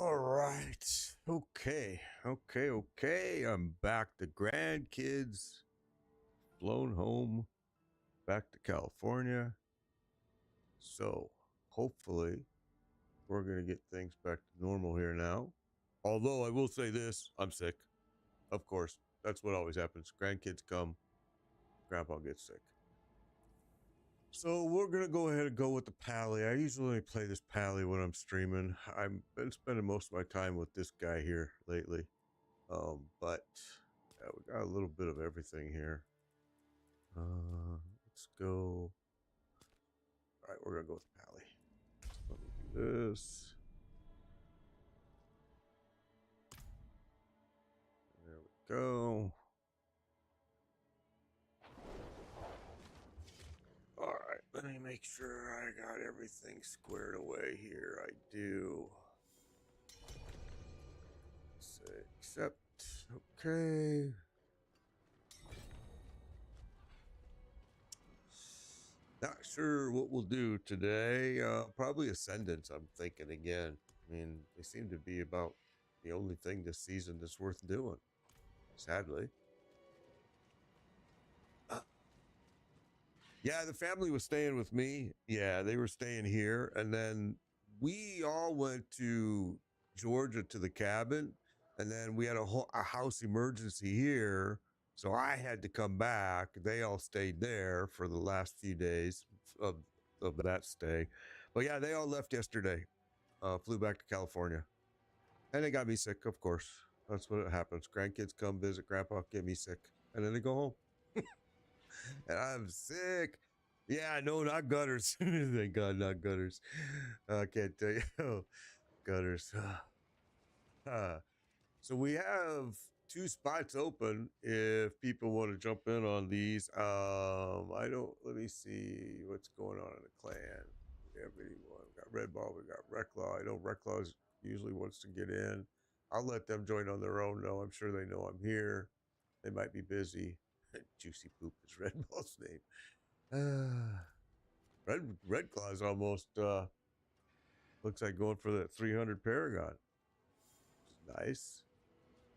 All right. Okay. I'm back. The grandkids flown home back to California. So hopefully we're going to get things back to normal here now. Although I will say this, I'm sick. Of course, that's what always happens. Grandkids come, grandpa gets sick. So we're going to go ahead and go with the Pally. I usually only play this Pally when I'm streaming. I've been spending most of my time with this guy here lately. But yeah, we got a little bit of everything here. Let's go. All right, we're going to go with Pally. Let me do this. There we go. All right, let me make sure I got everything squared away here. I do. Say accept. Okay. Not sure what we'll do today. Probably Ascendants, I'm thinking again. I mean, they seem to be about the only thing this season that's worth doing, sadly. Yeah, the family was staying with me. Yeah, they were staying here. And then we all went to Georgia to the cabin. And then we had a house emergency here. So I had to come back. They all stayed there for the last few days of that stay. But yeah, they all left yesterday. Flew back to California. And they got me sick, of course. That's what happens. Grandkids come visit grandpa, get me sick. And then they go home. And I'm sick. Yeah, no, not gutters. Thank God, not gutters. I can't tell you. Oh, gutters. So we have 2 spots open if people want to jump in on these. Let me see what's going on in the clan. We have anyone. We got Red Ball, we got Reclaw. I know Reclaw usually wants to get in. I'll let them join on their own, though. I'm sure they know I'm here. They might be busy. Juicy Poop is Red Ball's name. Red Claw's almost looks like going for that 300 Paragon. Nice.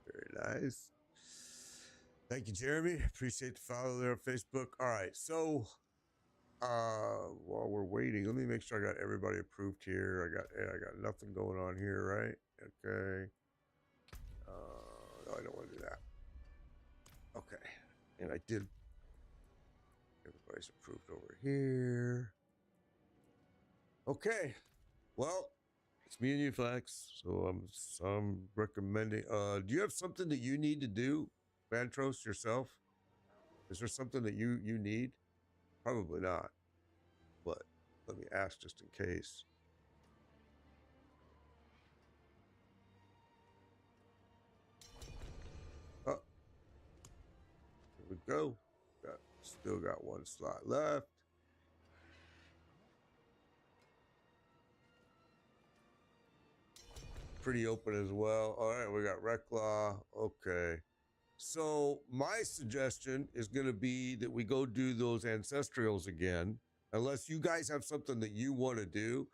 Very nice. Thank you, Jeremy. Appreciate the follow there on Facebook. All right, so while we're waiting, let me make sure I got everybody approved here. I got nothing going on here, right? Okay. No, I don't want to do that. Okay. And I did. Everybody's approved over here. Okay. Well, it's me and you, Flex. So I'm recommending. Do you have something that you need to do, Vantros, yourself? Is there something that you need? Probably not. But let me ask just in case. Oh, here we go. Still got 1 slot left. Pretty open as well. All right, we got Reclaw. Okay. So my suggestion is going to be that we go do those ancestrals again. Unless you guys have something that you want to do.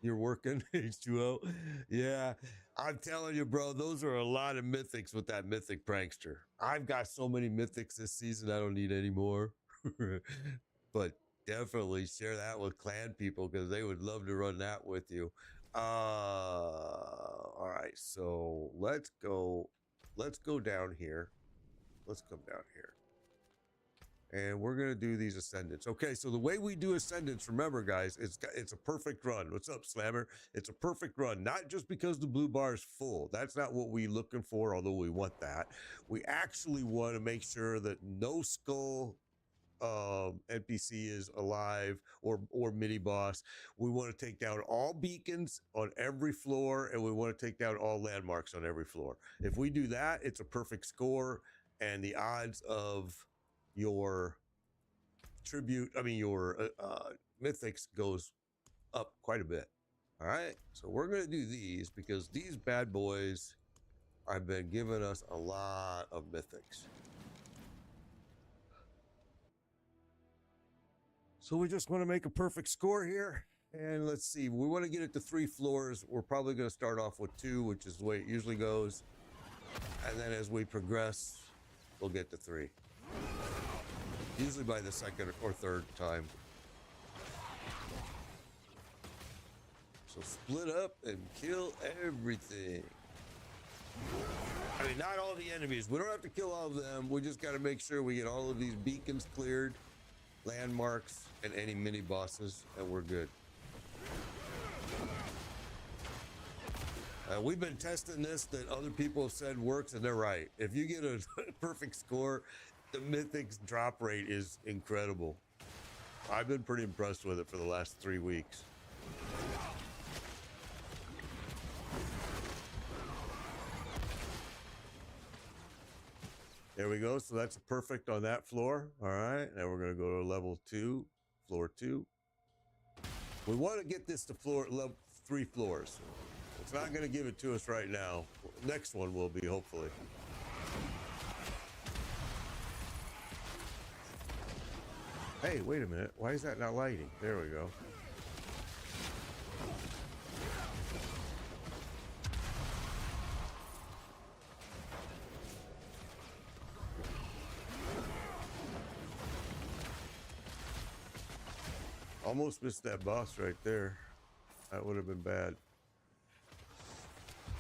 You're working H2O. Yeah, I'm telling you, bro, those are a lot of mythics with that mythic prankster. I've got so many mythics this season, I don't need any more. But definitely share that with clan people because they would love to run that with you. All right, so let's go down here. Let's come down here. And we're going to do these ascendants. Okay, so the way we do ascendants, remember, guys, it's a perfect run. What's up, Slammer? It's a perfect run, not just because the blue bar is full. That's not what we're looking for, although we want that. We actually want to make sure that no skull NPC is alive or mini boss. We want to take down all beacons on every floor, and we want to take down all landmarks on every floor. If we do that, it's a perfect score, and the odds of your tribute, your mythics goes up quite a bit. All right, so we're going to do these because these bad boys have been giving us a lot of mythics. So we just want to make a perfect score here. And let's see, we want to get it to 3 floors. We're probably going to start off with 2, which is the way it usually goes. And then as we progress, we'll get to 3. Usually by the second or third time. So split up and kill everything. I mean, not all the enemies. We don't have to kill all of them. We just got to make sure we get all of these beacons cleared, landmarks, and any mini bosses, and we're good. We've been testing this that other people have said works, and they're right. If you get a perfect score, the Mythic's drop rate is incredible. I've been pretty impressed with it for the last 3 weeks. There we go. So that's perfect on that floor. All right. Now we're going to go to level 2, floor 2. We want to get this to level 3 floors. It's not going to give it to us right now. Next one will be, hopefully. Hey, wait a minute. Why is that not lighting? There we go. Almost missed that boss right there. That would have been bad.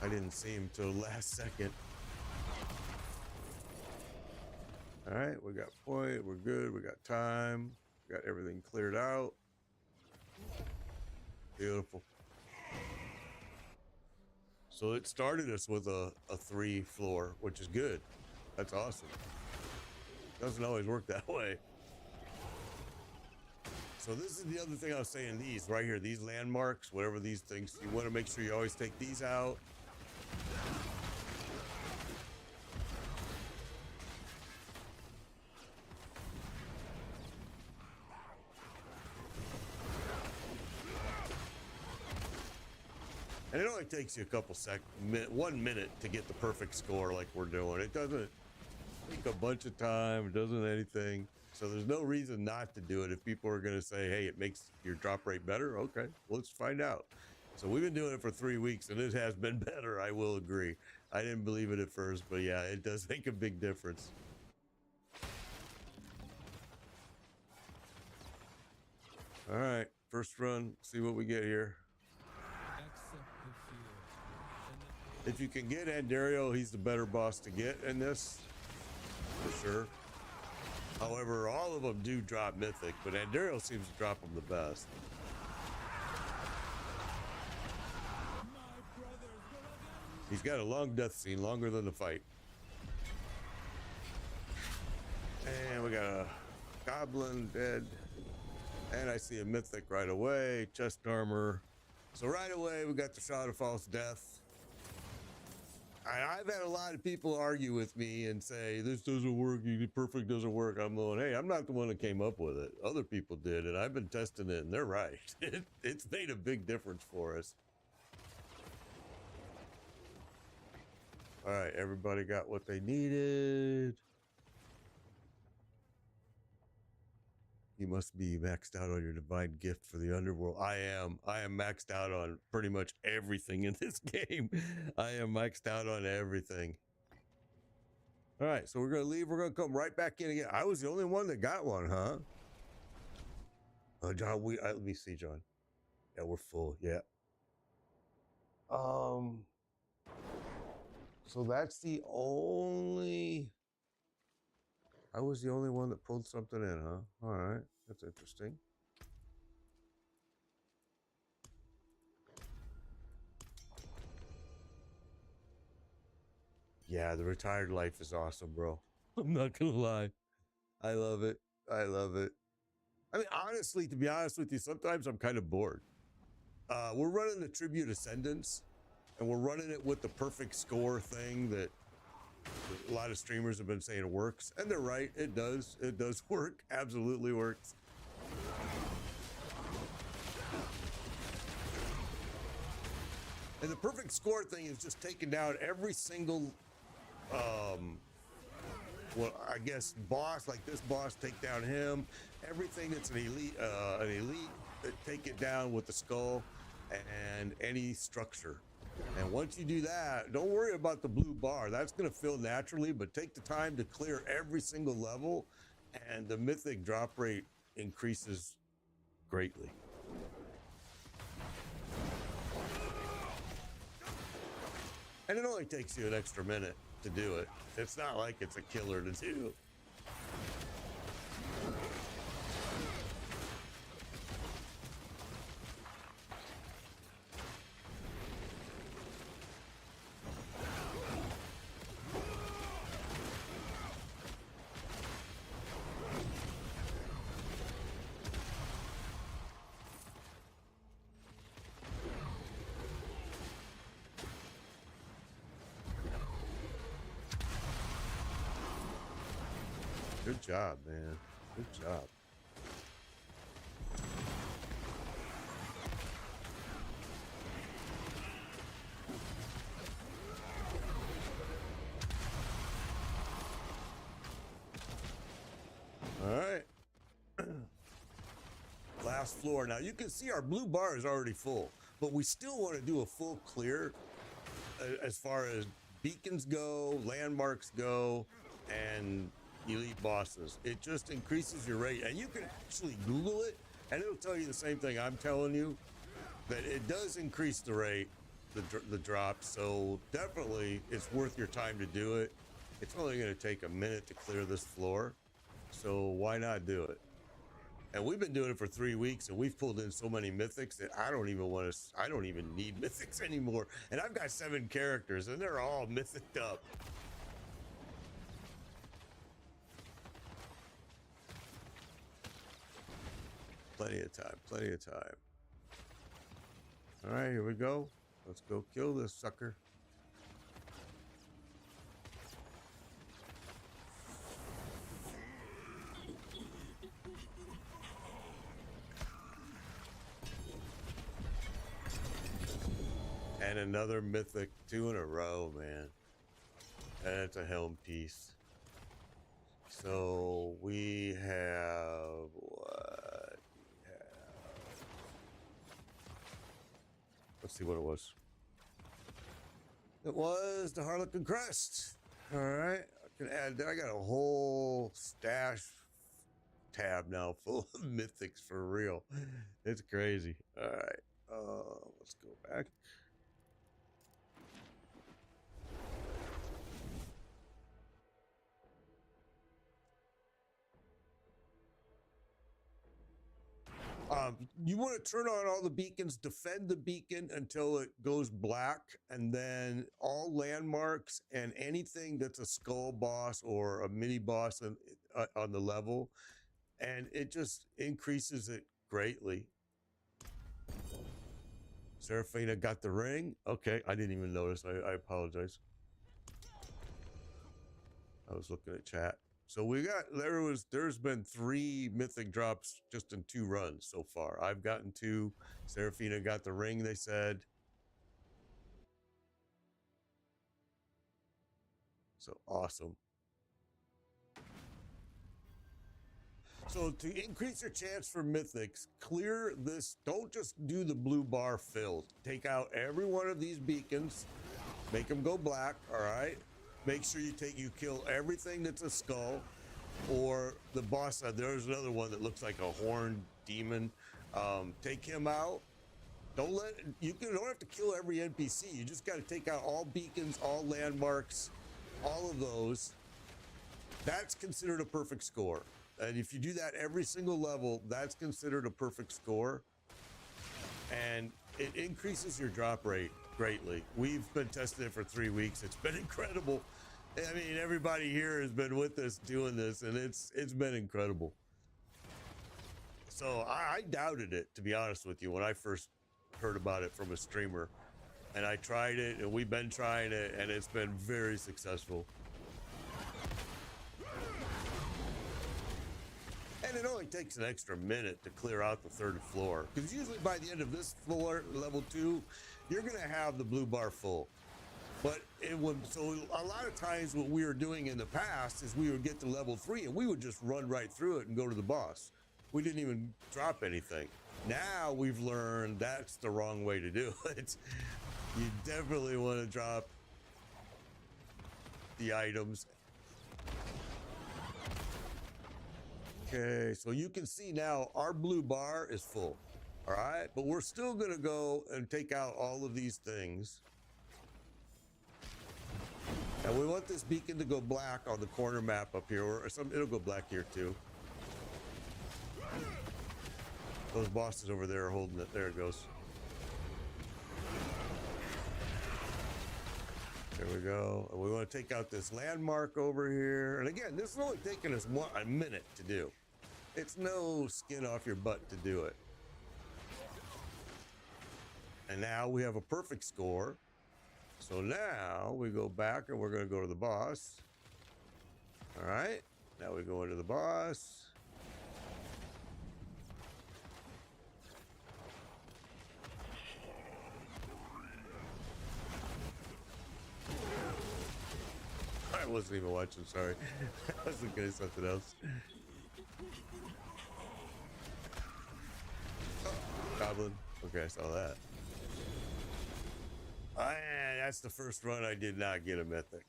I didn't see him till last second. All right, we got point, we're good, we got time, we got everything cleared out. Beautiful. So it started us with a 3 floor, which is good. That's awesome. Doesn't always work that way. So this is the other thing I was saying, these right here, these landmarks, whatever these things, you want to make sure you always take these out. And it only takes you a couple seconds, 1 minute to get the perfect score like we're doing. It doesn't take a bunch of time, it doesn't anything. So there's no reason not to do it. If people are going to say, hey, it makes your drop rate better, okay, let's find out. So we've been doing it for 3 weeks and it has been better, I will agree. I didn't believe it at first, but yeah, it does make a big difference. All right, first run, see what we get here. If you can get Andario, he's the better boss to get in this, for sure. However, all of them do drop Mythic, but Andario seems to drop them the best. He's got a long death scene, longer than the fight. And we got a goblin dead. And I see a Mythic right away, chest armor. So right away, we got the Shroud of False Death. I've had a lot of people argue with me and say, this doesn't work, perfect doesn't work. I'm going, hey, I'm not the one that came up with it. Other people did, and I've been testing it, and they're right. It's made a big difference for us. All right, everybody got what they needed. You must be maxed out on your divine gift for the underworld. I am maxed out on pretty much everything in this game. I am maxed out on everything. All right, so we're going to leave. We're going to come right back in again. I was the only one that got one, huh? John, let me see, John. Yeah, we're full. Yeah. So that's the only... I was the only one that pulled something in, huh? All right, that's interesting. Yeah, the retired life is awesome, bro. I'm not gonna lie. I love it. I love it. I mean, honestly, to be honest with you, sometimes I'm kind of bored. We're running the Tribute Ascendance, and we're running it with the perfect score thing that a lot of streamers have been saying it works, and they're right. It does. It does work. Absolutely works. And the perfect score thing is just taking down every single well, I guess boss, like this boss, take down him. Everything that's an elite, take it down with the skull and any structure. And once you do that, don't worry about the blue bar. That's going to fill naturally, but take the time to clear every single level, and the mythic drop rate increases greatly. And it only takes you an extra minute to do it. It's not like it's a killer to do. Good job, man. Good job. All right. Last floor. Now you can see our blue bar is already full, but we still want to do a full clear as far as beacons go, landmarks go, and elite bosses. It just increases your rate, and you can actually Google it and it'll tell you the same thing I'm telling you, that it does increase the rate, the drop. So definitely it's worth your time to do it. It's only going to take a minute to clear this floor, so why not do it? And we've been doing it for 3 weeks, and we've pulled in so many mythics that I don't even need mythics anymore. And I've got 7 characters and they're all mythicked up. Plenty of time, plenty of time. All right, here we go. Let's go kill this sucker. And another mythic, 2 in a row, man. That's a helm piece. So we have what? Let's see what it was. It was the Harlequin Crest. All right, I can add that. I got a whole stash tab now full of mythics for real. It's crazy. All right, let's go back. You want to turn on all the beacons, defend the beacon until it goes black, and then all landmarks and anything that's a skull boss or a mini boss on the level, and it just increases it greatly. Seraphina got the ring. Okay, I didn't even notice. I apologize. I was looking at chat. So we got, there's been 3 mythic drops just in 2 runs so far. I've gotten 2. Seraphina got the ring, they said. So awesome. So to increase your chance for mythics, clear this. Don't just do the blue bar filled. Take out every one of these beacons, make them go black. All right. Make sure you kill everything that's a skull, or the boss. There's another one that looks like a horned demon. Take him out. Don't have to kill every NPC. You just got to take out all beacons, all landmarks, all of those. That's considered a perfect score. And if you do that every single level, that's considered a perfect score. And it increases your drop rate greatly. We've been testing it for 3 weeks. It's been incredible. I mean, everybody here has been with us doing this, and it's been incredible. So I doubted it, to be honest with you, when I first heard about it from a streamer. And I tried it, and we've been trying it, and it's been very successful. And it only takes an extra minute to clear out the 3rd floor, because usually by the end of this floor, level 2, you're going to have the blue bar full. But it would, so a lot of times what we were doing in the past is we would get to level 3 and we would just run right through it and go to the boss. We didn't even drop anything. Now we've learned that's the wrong way to do it. You definitely want to drop the items. Okay, so you can see now our blue bar is full. All right, but we're still going to go and take out all of these things. And we want this beacon to go black on the corner map up here, or some it'll go black here too. Those bosses over there are holding it. There it goes. There we go. And we want to take out this landmark over here. And again, this is only taking us a minute to do. It's no skin off your butt to do it. And now we have a perfect score. So now we go back and we're going to go to the boss. All right. Now we go into the boss. I wasn't even watching, sorry. I was looking at something else. Oh, goblin. Okay, I saw that. That's the first run I did not get a mythic.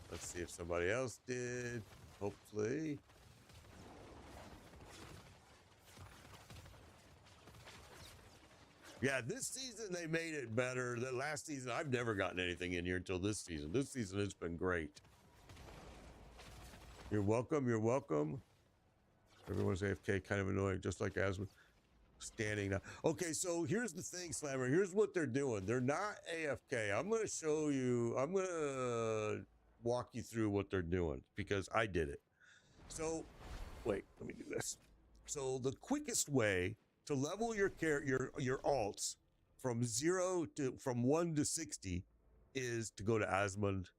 Let's see if somebody else did. Hopefully. Yeah, this season they made it better. The last season, I've never gotten anything in here until this season. This season has been great. You're welcome. You're welcome. Everyone's AFK, kind of annoying, just like Asmund. Standing now. Okay, so here's the thing, Slammer. Here's what they're doing. They're not AFK. I'm going to show you. I'm going to walk you through what they're doing because I did it. So, wait, let me do this. So the quickest way to level your alts from 1 to 60 is to go to Asmund,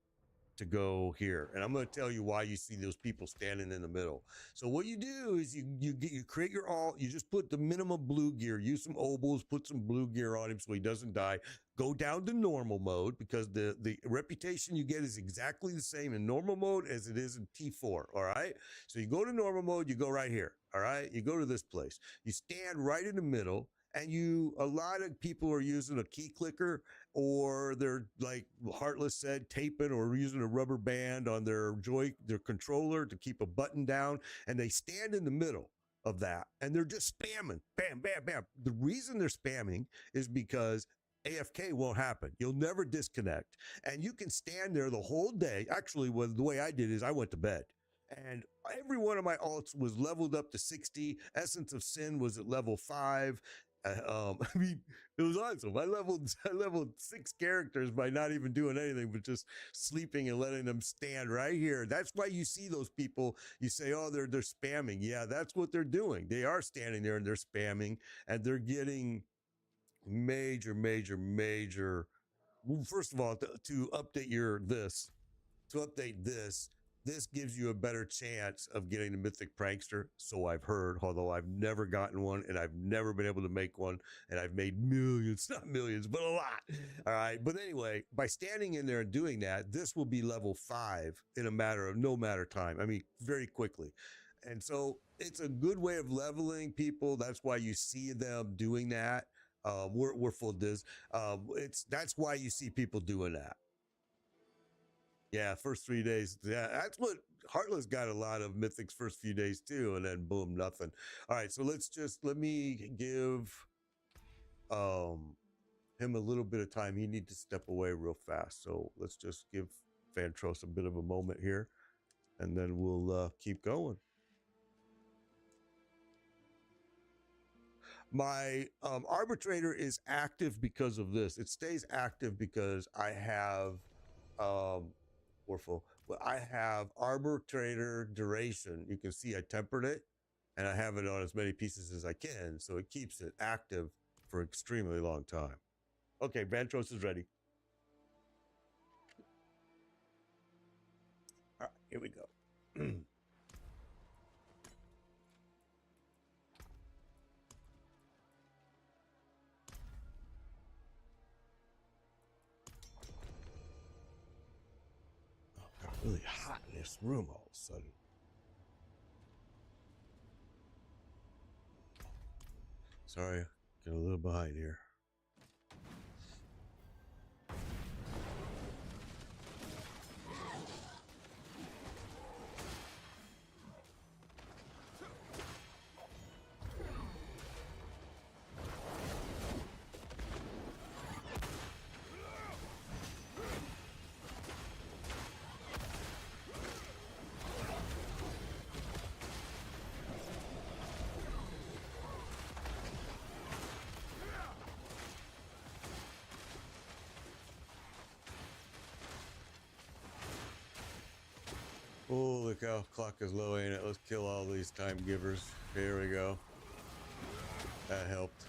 to go here. And I'm going to tell you why you see those people standing in the middle. So what you do is you create your alt, you just put the minimum blue gear, use some obols, put some blue gear on him so he doesn't die. Go down to normal mode because the reputation you get is exactly the same in normal mode as it is in T4, all right? So you go to normal mode, you go right here, all right? You go to this place. You stand right in the middle, and a lot of people are using a key clicker, or they're, like Heartless said, taping or using a rubber band on their controller to keep a button down, and they stand in the middle of that, and they're just spamming, bam, bam, bam. The reason they're spamming is because AFK won't happen. You'll never disconnect, and you can stand there the whole day. Actually, the way I did is I went to bed, and every one of my alts was leveled up to 60. Essence of Sin was at level 5. I mean, it was awesome. I leveled 6 characters by not even doing anything, but just sleeping and letting them stand right here. That's why you see those people. You say, "Oh, they're spamming." Yeah, that's what they're doing. They are standing there and they're spamming, and they're getting major. Well, first of all, to update this. This gives you a better chance of getting the Mythic Prankster, so I've heard, although I've never gotten one, and I've never been able to make one, and I've made millions, not millions, but a lot. All right, but anyway, by standing in there and doing that, this will be level 5 in a matter of no matter time. I mean, very quickly. And so it's a good way of leveling people. That's why you see them doing that. We're full diz. That's why you see people doing that. Yeah, first 3 days. Yeah, that's what Heartless got a lot of mythics first few days too, and then boom, nothing. All right, so let me give him a little bit of time. He needs to step away real fast. So let's just give Fantros a bit of a moment here, and then we'll keep going. My arbitrator is active because of this. It stays active because I have well, I have arbitrator duration. You can see I tempered it, and I have it on as many pieces as I can, so it keeps it active for an extremely long time. Okay, Vantros is ready. All right, here we go. Really hot in this room all of a sudden. Sorry, get a little behind here. Holy cow, clock is low, ain't it? Let's kill all these time givers. Here we go. That helped.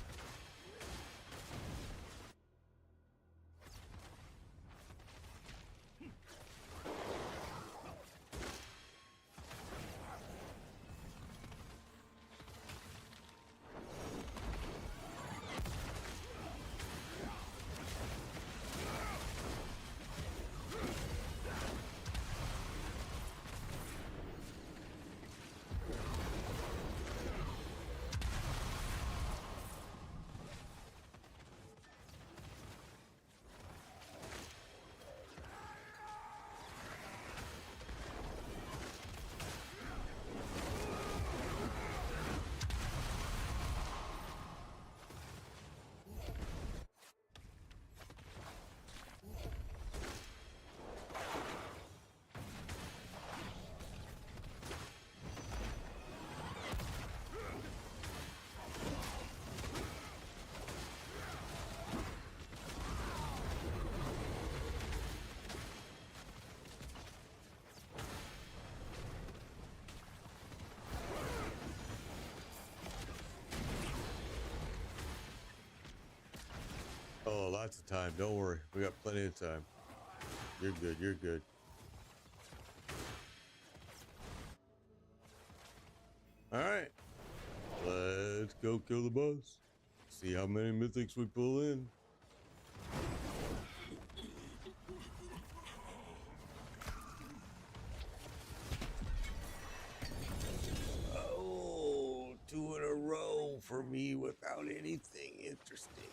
Oh, lots of time. Don't worry. We got plenty of time. You're good. You're good. All right. Let's go kill the boss. See how many mythics we pull in. Oh, 2 in a row for me without anything interesting.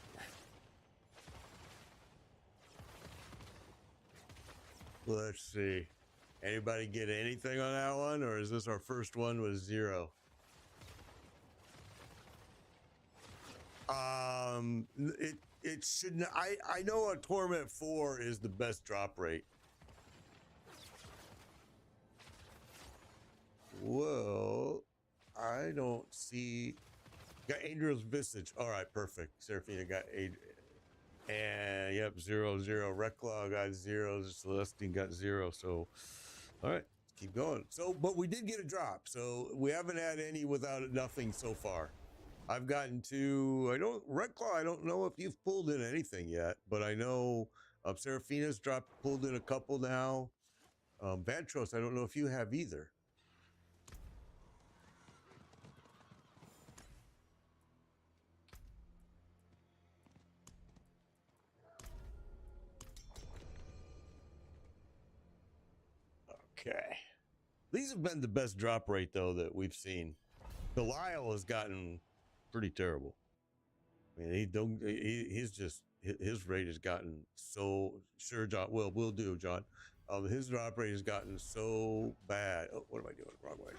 Let's see. Anybody get anything on that one, or is this our first one with 0? It shouldn't. I know a Torment 4 is the best drop rate. Well, I don't see. Got Angel's Visage. All right, perfect. Seraphina got 8. And yep, 0, 0. Reclaw got 0. Celestine got 0. So, all right, let's keep going. So, but we did get a drop. So we haven't had any without nothing so far. I've gotten to, Redclaw, I don't know if you've pulled in anything yet, but I know Seraphina's pulled in a couple now. Vantros, I don't know if you have either. Okay. These have been the best drop rate, though, that we've seen. Belial has gotten pretty terrible. I mean, his rate has gotten so, sure, John, we'll do, John. His drop rate has gotten so bad. Oh, what am I doing? Wrong way.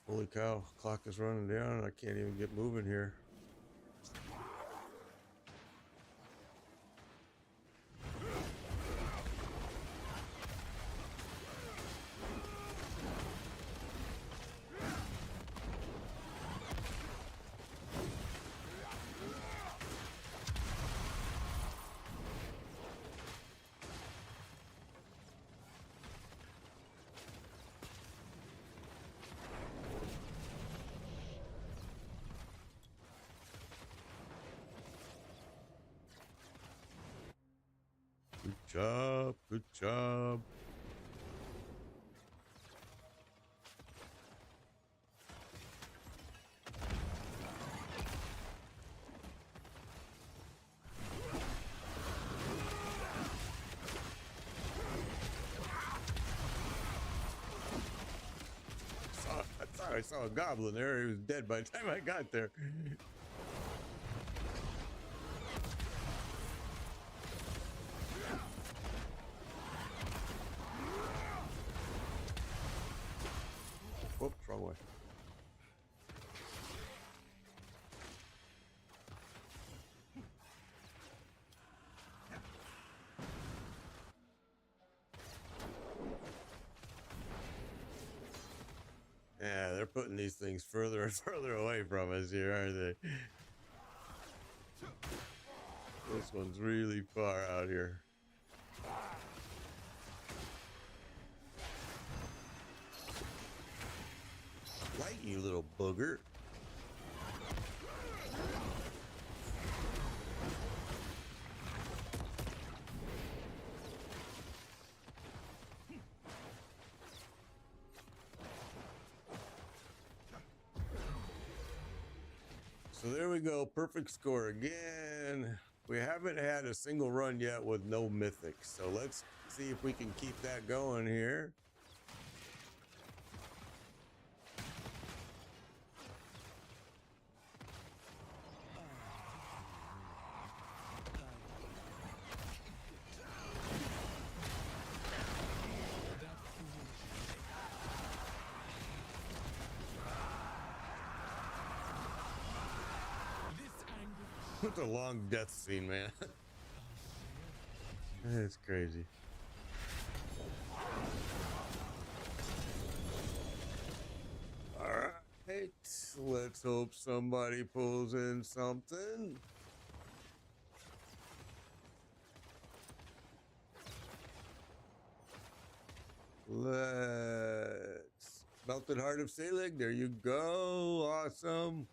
Holy cow, clock is running down and I can't even get moving here. Good job, good job. I saw a goblin there. He was dead by the time I got there. Whoops, wrong way. Yeah, they're putting these things further and further away from us here, aren't they? This one's really far out here. Right, you little booger. So there we go, perfect score again. We haven't had a single run yet with no mythics, so let's see if we can keep that going here. It's a long death scene, man. It's crazy. All right, let's hope somebody pulls in something. Let's Melted Heart of Selig. There you go. Awesome.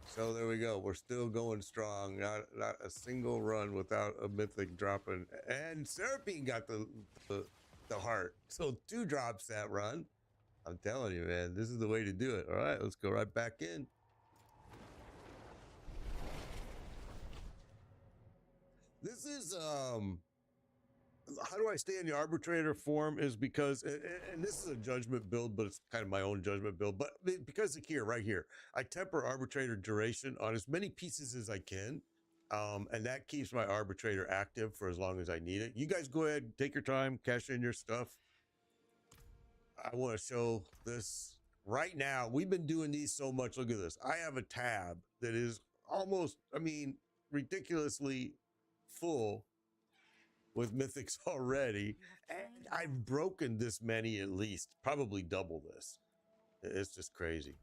So there we go. We're still going strong. Not a single run without a mythic dropping. And Seraphine got the heart. So 2 drops that run. I'm telling you, man, this is the way to do it. All right, let's go right back in. This is how do I stay in the arbitrator form is because, and this is a judgment build, but it's kind of my own judgment build, but because here, right here, I temper arbitrator duration on as many pieces as I can. And that keeps my arbitrator active for as long as I need it. You guys go ahead, take your time, cash in your stuff. I want to show this right now. We've been doing these so much. Look at this. I have a tab that is almost, I mean, ridiculously full with mythics already, and I've broken this many at least, probably double this. It's just crazy.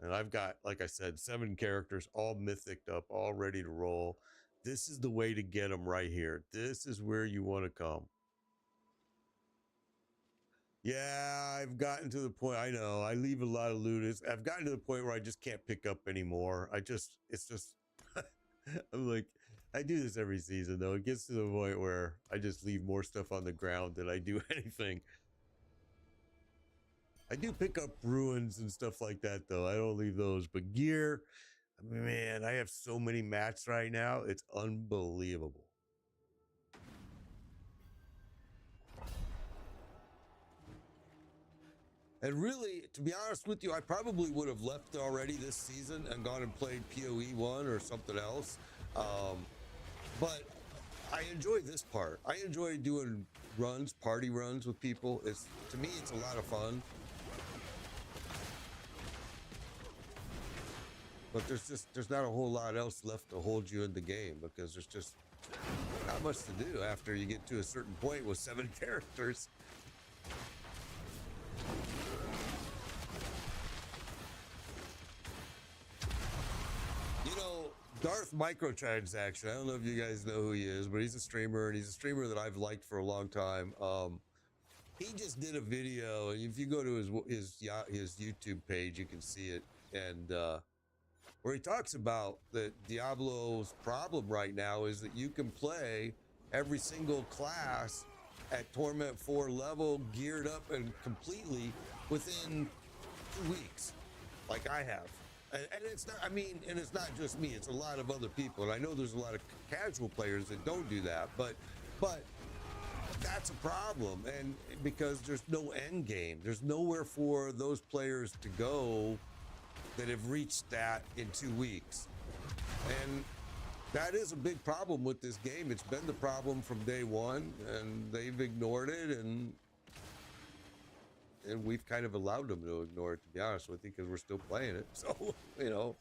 And I've got, like I said, 7 characters all mythicked up, all ready to roll. This is the way to get them right here. This is where you want to come. Yeah, I've gotten to the point, I know, I leave a lot of loot. I've gotten to the point where I just can't pick up anymore. It's just, I'm like, I do this every season, though. It gets to the point where I just leave more stuff on the ground than I do anything. I do pick up ruins and stuff like that, though. I don't leave those. But gear, man, I have so many mats right now. It's unbelievable. And really, to be honest with you, I probably would have left already this season and gone and played PoE 1 or something else. But I enjoy this part. I enjoy doing runs, party runs with people. To me, it's a lot of fun. But there's not a whole lot else left to hold you in the game because there's just not much to do after you get to a certain point with 7 characters. Darth Microtransaction, I don't know if you guys know who he is, but he's a streamer, and he's a streamer that I've liked for a long time. He just did a video, and if you go to his YouTube page, you can see it, and where he talks about that Diablo's problem right now is that you can play every single class at Torment 4 level, geared up and completely within 2 weeks, like I have. And it's not, I mean, and it's not just me, it's a lot of other people. And I know there's a lot of casual players that don't do that, but that's a problem. And because there's no end game, there's nowhere for those players to go that have reached that in 2 weeks. And that is a big problem with this game. It's been the problem from day one, and they've ignored it, and we've kind of allowed them to ignore it, to be honest with you, because we're still playing it. So, you know.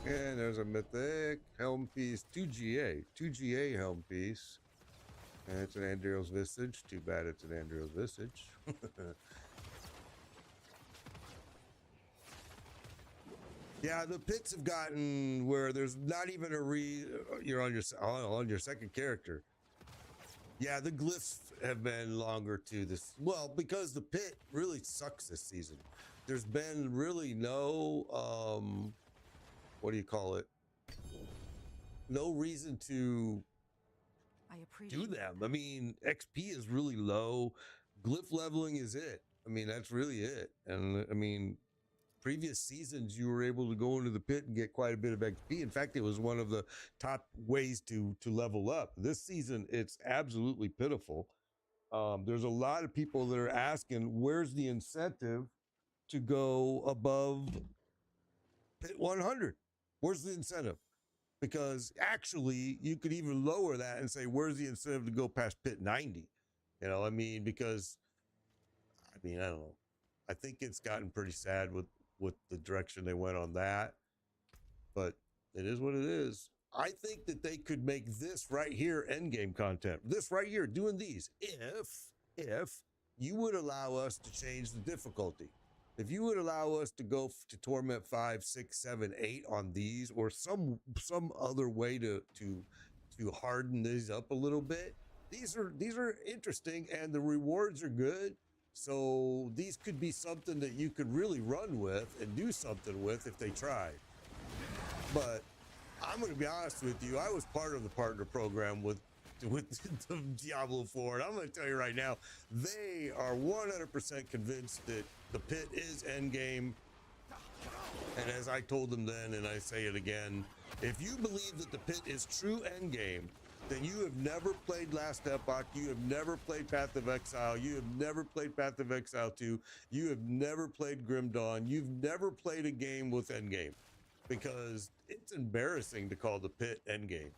And there's a mythic helm piece, 2GA helm piece. And it's an Andreo's Visage. Too bad it's an Andreo's Visage. Yeah, the pits have gotten where there's not even you're on your second character. Yeah, the glyphs have been longer too. Because the pit really sucks this season. There's been really no what do you call it? No reason to do them. I mean, XP is really low. Glyph leveling is it. I mean, that's really it. And I mean, previous seasons, you were able to go into the pit and get quite a bit of XP. In fact, it was one of the top ways to level up. This season, it's absolutely pitiful. There's a lot of people that are asking, where's the incentive to go above pit 100? Where's the incentive? Because actually, you could even lower that and say, where's the incentive to go past pit 90? You know, I mean, because, I mean, I don't know. I think it's gotten pretty sad with the direction they went on that. But it is what it is. I think that they could make this right here endgame content. This right here, doing these, if you would allow us to change the difficulty. If you would allow us to go to Torment 5, 6, 7, 8 on these, or some other way to harden these up a little bit, these are interesting and the rewards are good. So these could be something that you could really run with and do something with if they tried. But I'm going to be honest with you. I was part of the partner program with Diablo 4, and I'm going to tell you right now, they are 100% convinced that the pit is endgame. And as I told them then, and I say it again, if you believe that the pit is true endgame, then you have never played Last Epoch, you have never played Path of Exile, you have never played Path of Exile 2, you have never played Grim Dawn, you've never played a game with endgame. Because it's embarrassing to call the pit endgame.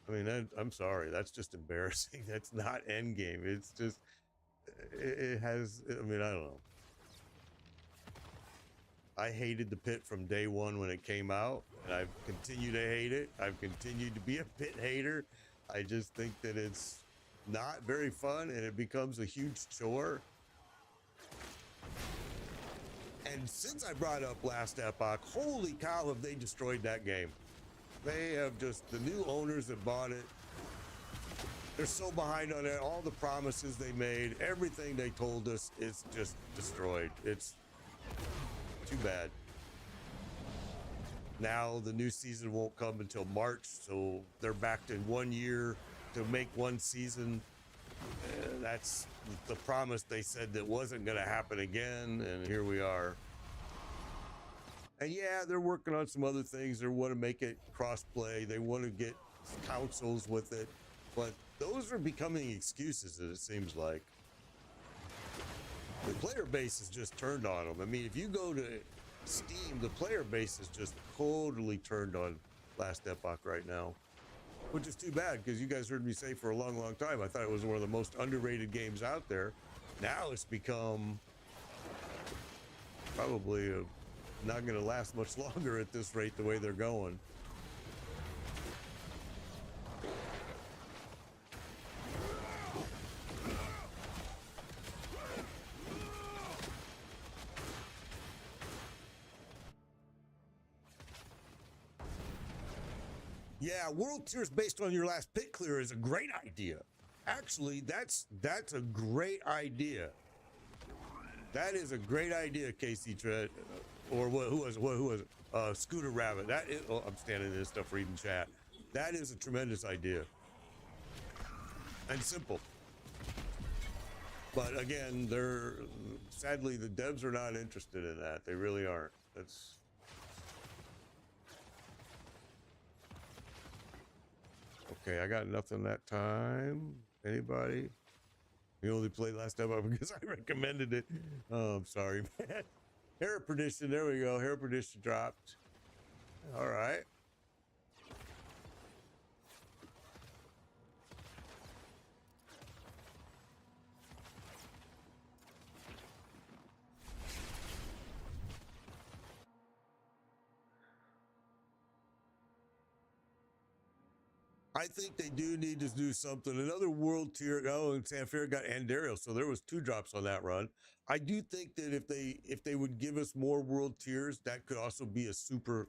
I mean, I'm sorry, that's just embarrassing. That's not endgame. It's just, it has, I mean, I don't know. I hated the pit from day one when it came out, and I've continued to hate it. I've continued to be a pit hater. I just think that it's not very fun, and it becomes a huge chore. And since I brought up Last Epoch, holy cow, have they destroyed that game. They have just, the new owners that bought it, they're so behind on it. All the promises they made, everything they told us, is just destroyed. It's too bad. Now the new season won't come until March, so they're back to 1 year to make one season. That's the promise they said that wasn't going to happen again, and here we are. And yeah, they're working on some other things. They want to make it cross-play. They want to get consoles with it, but those are becoming excuses, it seems like. The player base is just turned on them. I mean, if you go to Steam, the player base is just totally turned on Last Epoch right now, which is too bad, because you guys heard me say for a long, long time, I thought it was one of the most underrated games out there. Now it's become probably not going to last much longer at this rate, the way they're going. Yeah, world tiers based on your last pit clear is a great idea. Actually, that's a great idea. That is a great idea, Casey Tread, or what? Who was it? Scooter Rabbit. That is. Oh, I'm standing in this stuff reading chat. That is a tremendous idea and simple. But again, sadly the devs are not interested in that. They really aren't. That's. Okay, I got nothing that time. Anybody? You only played Last Epoch because I recommended it. Oh, I'm sorry, man. Hair of Perdition, there we go. Hair of Perdition dropped. All right. I think they do need to do something. Another world tier. Oh, and Sanfair got Andariel, so there was 2 drops on that run. I do think that if they would give us more world tiers, that could also be a super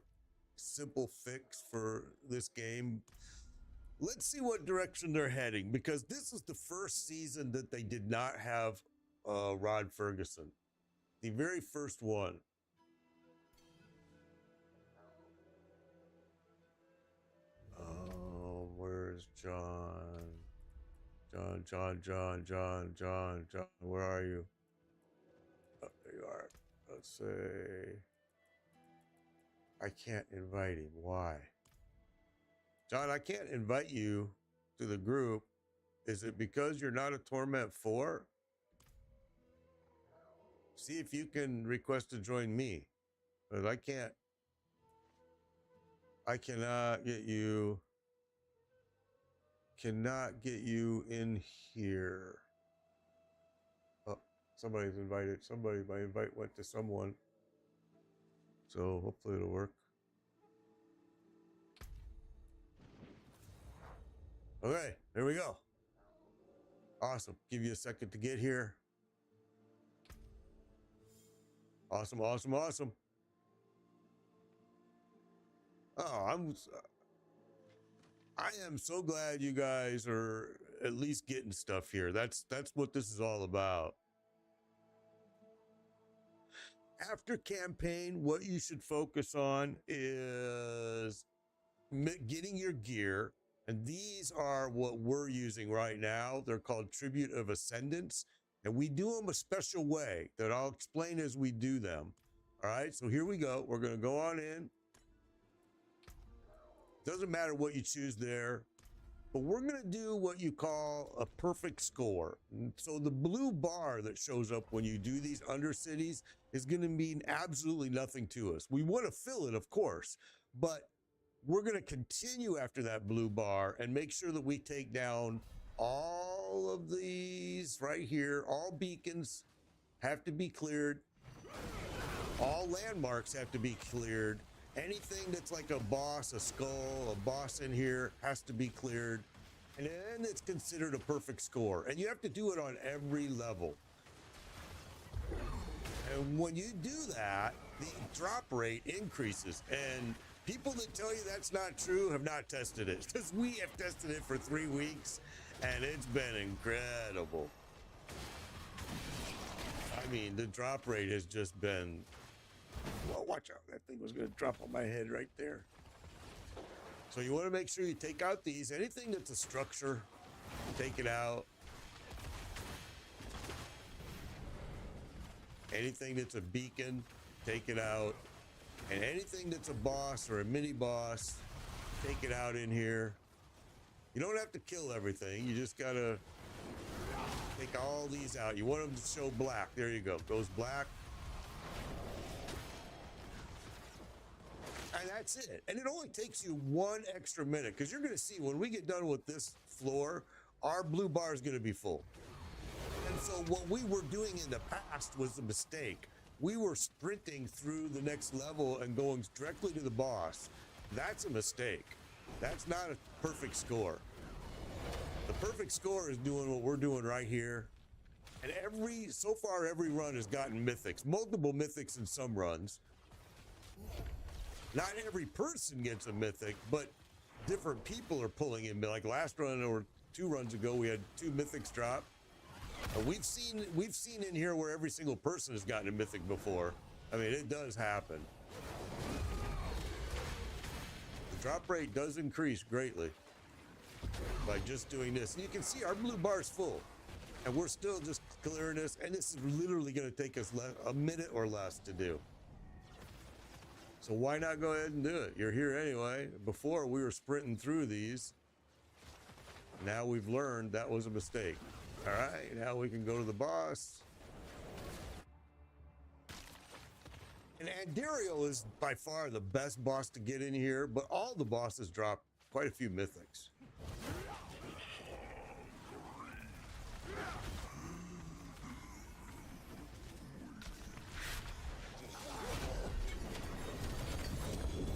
simple fix for this game. Let's see what direction they're heading, because this is the first season that they did not have Rod Ferguson. The very first one. Where's John? John, where are you? Oh, there you are. Let's say I can't invite him. Why? John, I can't invite you to the group. Is it because you're not a Torment 4? See if you can request to join me. But I cannot get you in here. Oh, somebody's invited. My invite went to someone. So hopefully it'll work. Okay, there we go. Awesome. Give you a second to get here. Awesome. Oh, I am so glad you guys are at least getting stuff here. That's what this is all about. After campaign, what you should focus on is getting your gear. And these are what we're using right now. They're called Tribute of Ascendance. And we do them a special way that I'll explain as we do them. All right, so here we go. We're going to go on in. Doesn't matter what you choose there, but we're going to do what you call a perfect score. And so the blue bar that shows up when you do these undercities is going to mean absolutely nothing to us. We want to fill it, of course, but we're going to continue after that blue bar and make sure that we take down all of these right here. All beacons have to be cleared. All landmarks have to be cleared. Anything that's like a boss, a skull, a boss in here has to be cleared. And then it's considered a perfect score. And you have to do it on every level. And when you do that, the drop rate increases. And people that tell you that's not true have not tested it, because we have tested it for 3 weeks and it's been incredible. I mean, the drop rate has just been Well, watch out. That thing was going to drop on my head right there. So you want to make sure you take out these. Anything that's a structure, take it out. Anything that's a beacon, take it out. And anything that's a boss or a mini boss, take it out in here. You don't have to kill everything. You just got to take all these out. You want them to show black. There you go. Goes black. And that's it. And it only takes you 1 extra minute, because you're going to see when we get done with this floor, our blue bar is going to be full. And so what we were doing in the past was a mistake. We were sprinting through the next level and going directly to the boss. That's a mistake. That's not a perfect score. The perfect score is doing what we're doing right here. And so far every run has gotten mythics, multiple mythics in some runs. Not every person gets a mythic, but different people are pulling in. Like last run or 2 runs ago, we had 2 mythics drop. We've seen in here where every single person has gotten a mythic before. I mean, it does happen. The drop rate does increase greatly by just doing this. And you can see our blue bar is full, and we're still just clearing this. And this is literally going to take us a minute or less to do. So why not go ahead and do it? You're here anyway. Before we were sprinting through these. Now we've learned that was a mistake. All right, now we can go to the boss. And Andario is by far the best boss to get in here, but all the bosses drop quite a few mythics.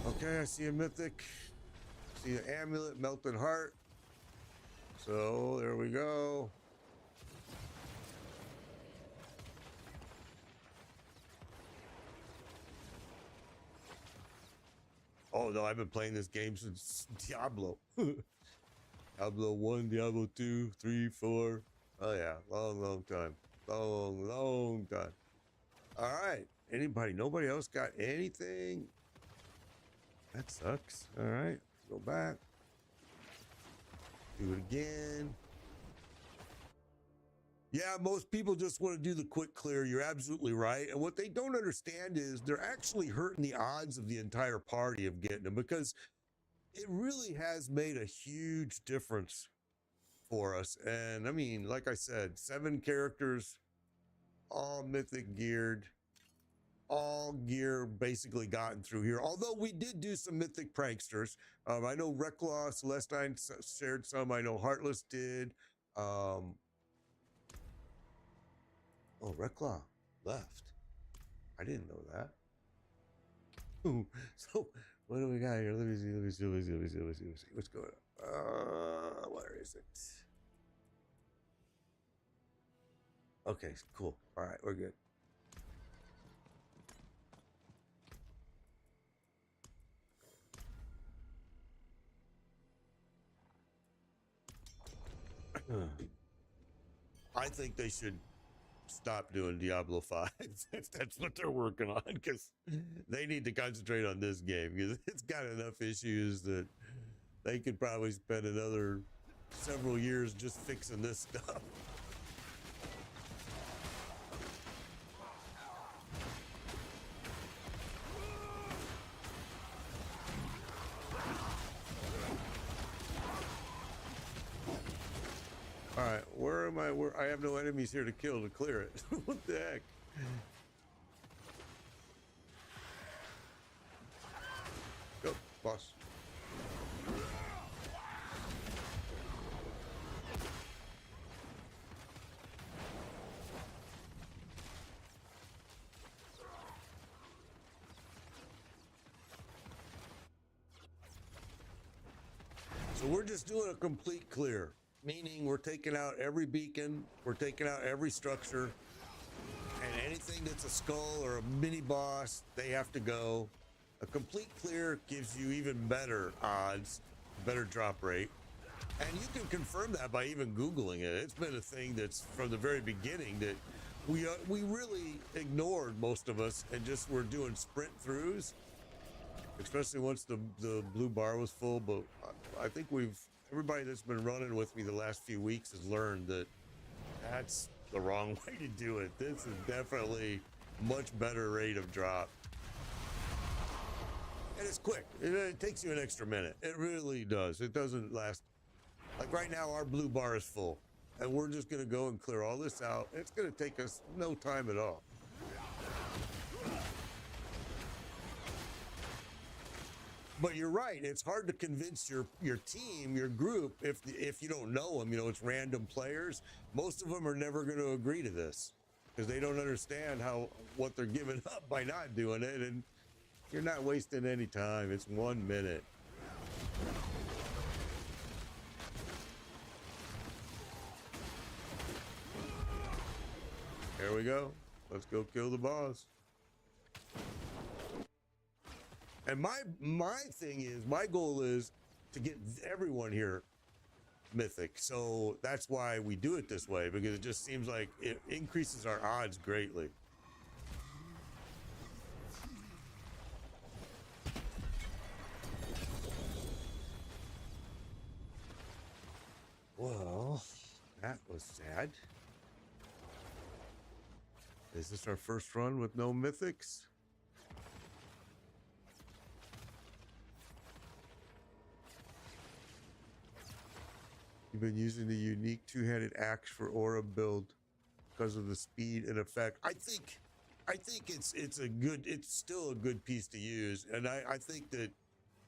Okay, I see a mythic. See an amulet, melted heart. So there we go. Oh no, I've been playing this game since Diablo. Diablo 1, Diablo 2, 3, 4. Oh yeah, long time. Long time. All right, nobody else got anything? That sucks. All right, go back. Do it again. Yeah, most people just want to do the quick clear. You're absolutely right. And what they don't understand is they're actually hurting the odds of the entire party of getting them, because it really has made a huge difference for us. And I mean, like I said, 7 characters, all mythic geared, all gear basically gotten through here. Although we did do some mythic pranksters. I know Reclaw, Celestine shared some. I know Heartless did. Oh, Reclaw left. I didn't know that. So what do we got here? Let me see. What's going on? Where is it? Okay, cool. All right, we're good. I think they should stop doing Diablo 5 if that's what they're working on, because they need to concentrate on this game, because it's got enough issues that they could probably spend another several years just fixing this stuff. All right, where am I? I have no enemies here to kill to clear it. What the heck? Go, boss. So we're just doing a complete clear. Meaning we're taking out every beacon, we're taking out every structure, and anything that's a skull or a mini boss, they have to go. A complete clear gives you even better odds, better drop rate. And you can confirm that by even Googling it. It's been a thing that's from the very beginning that we really ignored, most of us, and just were doing sprint throughs, especially once the blue bar was full. But I think everybody that's been running with me the last few weeks has learned that that's the wrong way to do it. This is definitely much better rate of drop. And it's quick. It takes you an extra minute. It really does. It doesn't last. Like right now, our blue bar is full. And we're just going to go and clear all this out. It's going to take us no time at all. But you're right. It's hard to convince your team, your group, if you don't know them. You know, it's random players. Most of them are never going to agree to this because they don't understand what they're giving up by not doing it. And you're not wasting any time. It's 1 minute. There we go. Let's go kill the boss. And my thing is, my goal is to get everyone here mythic. So that's why we do it this way, because it just seems like it increases our odds greatly. Well, that was sad. Is this our first run with no mythics? You've been using the unique two-handed axe for aura build because of the speed and effect. I think it's still a good piece to use, and I think that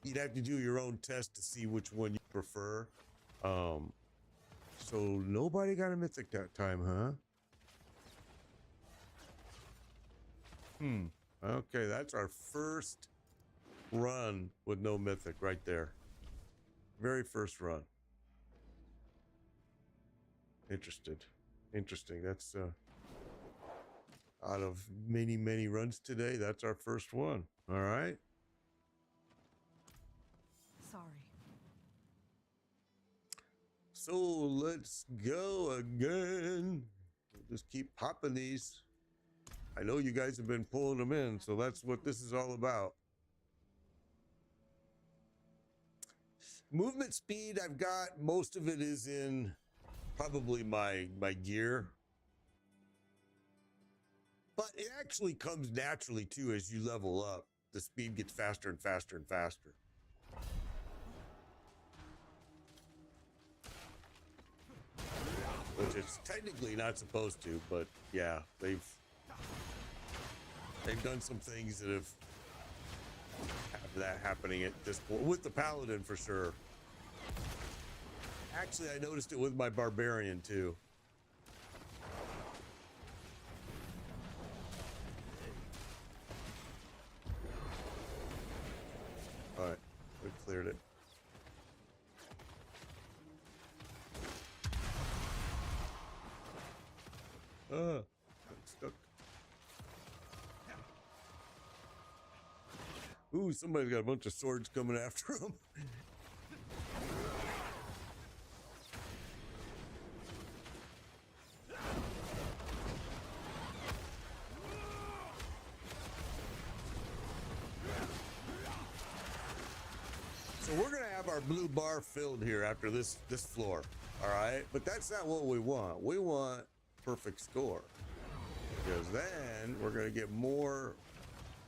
you'd have to do your own test to see which one you prefer. So nobody got a mythic that time, huh? Okay, that's our first run with no mythic right there. Very first run. Interesting. That's out of many runs today, that's our first one. All right. Sorry. So let's go again. We'll just keep popping these. I know you guys have been pulling them in, so that's what this is all about. Movement speed, I've got most of it is in probably my gear. But it actually comes naturally too as you level up. The speed gets faster and faster and faster. Which it's technically not supposed to, but yeah, they've done some things that have that happening at this point with the paladin for sure. Actually, I noticed it with my barbarian too. All right, we cleared it. I'm stuck. Ooh, somebody's got a bunch of swords coming after him. So we're gonna have our blue bar filled here after this floor, all right? But that's not what we want. We want perfect score, because then we're gonna get more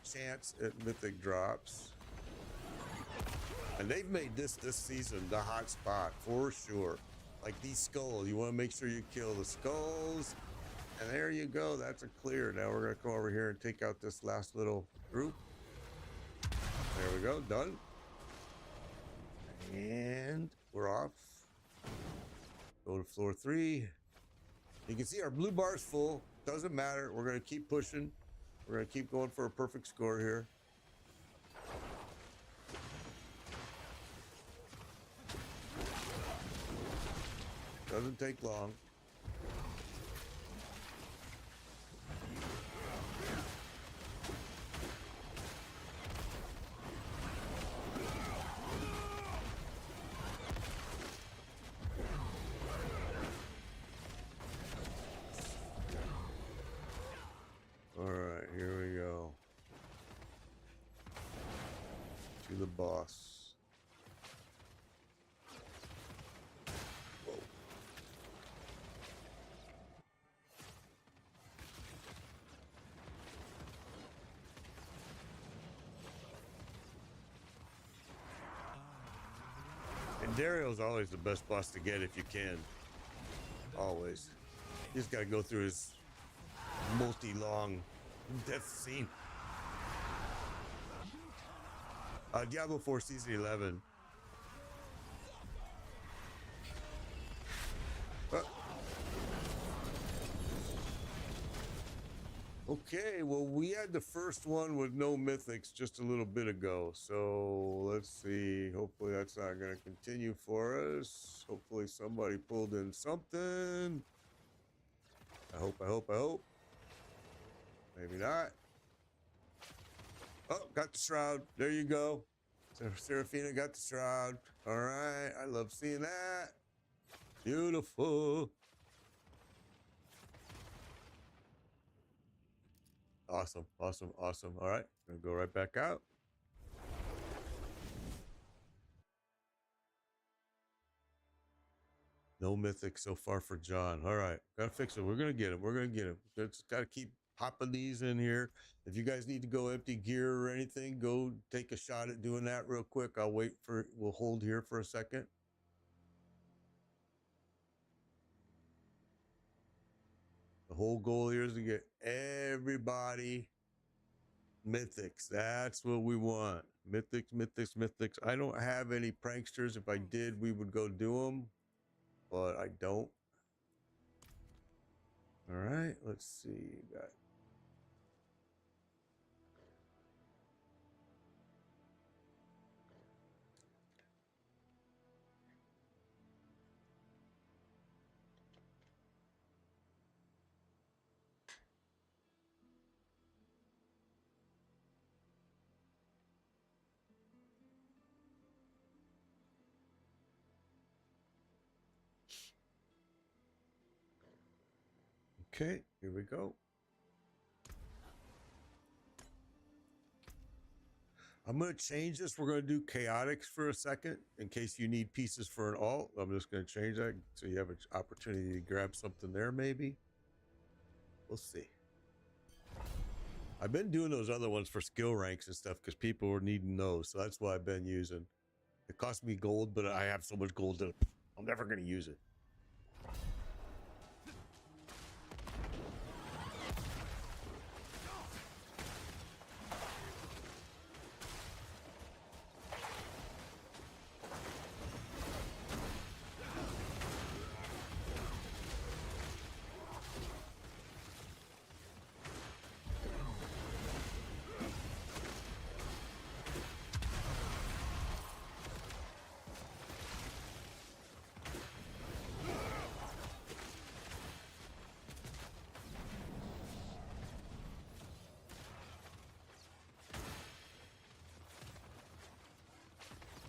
chance at mythic drops. And they've made this season the hot spot for sure. Like these skulls, you want to make sure you kill the skulls. And there you go, that's a clear. Now we're gonna come over here and take out this last little group. There we go, done. And we're off. Go to floor 3. You can see our blue bar's full. Doesn't matter, we're gonna keep pushing. We're going to keep going for a perfect score here. Doesn't take long. boss. Whoa. And Dario's always the best boss to get if you can. Always. You just gotta go through his multi-long death scene. Diablo IV Season 11. Okay, well, we had the first one with no mythics just a little bit ago. So let's see. Hopefully that's not going to continue for us. Hopefully somebody pulled in something. I hope. Maybe not. Oh, got the shroud. There you go. Seraphina got the shroud. All right. I love seeing that. Beautiful. Awesome. All right. Gonna go right back out. No mythic so far for John. All right. Gotta fix it. We're gonna get him. Just gotta keep popping these in here. If you guys need to go empty gear or anything, go take a shot at doing that real quick. We'll hold here for a second. The whole goal here is to get everybody mythics. That's what we want. Mythics. I don't have any pranksters. If I did, we would go do them, but I don't. All right, let's see. Got Okay, here we go. I'm going to change this. We're going to do chaotics for a second in case you need pieces for an alt. I'm just going to change that so you have an opportunity to grab something there maybe. We'll see. I've been doing those other ones for skill ranks and stuff because people were needing those. So that's what I've been using. It cost me gold, but I have so much gold that I'm never going to use it.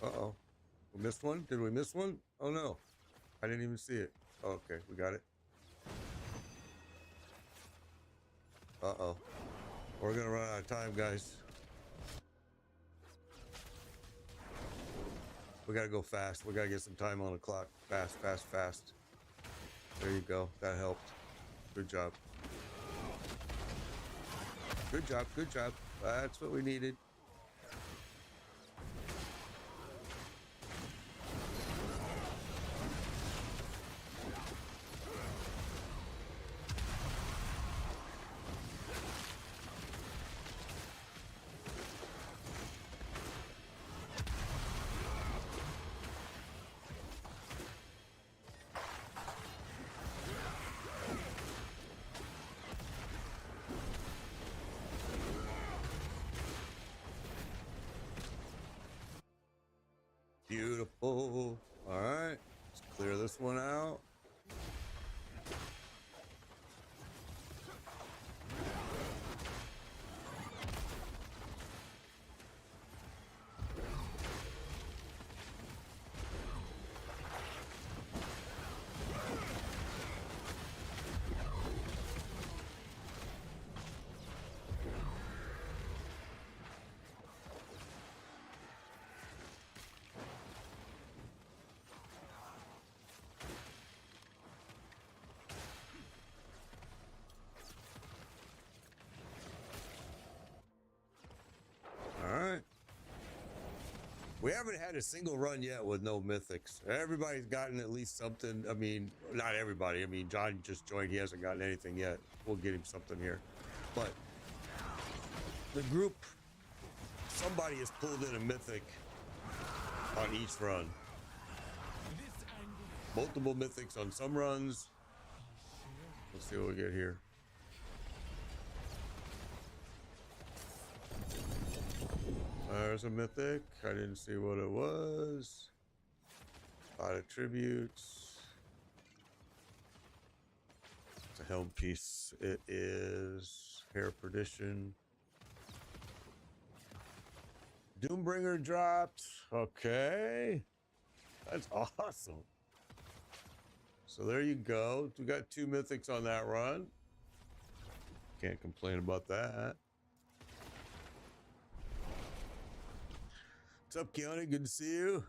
Uh-oh. We missed one? Did we miss one? Oh, no. I didn't even see it. Oh, okay, we got it. Uh-oh. We're going to run out of time, guys. We got to go fast. We got to get some time on the clock. Fast. There you go. That helped. Good job. Good job. That's what we needed. Beautiful. All right, let's clear this one out. We haven't had a single run yet with no mythics. Everybody's gotten at least something. I mean, not everybody. I mean, John just joined. He hasn't gotten anything yet. We'll get him something here. But the group, somebody has pulled in a mythic on each run. Multiple mythics on some runs. Let's see what we get here. There's a mythic. I didn't see what it was. A lot of tributes. It's a helm piece. It is Hair Perdition. Doombringer dropped. Okay. That's awesome. So there you go. We got 2 mythics on that run. Can't complain about that. What's up, Keone? Good to see you.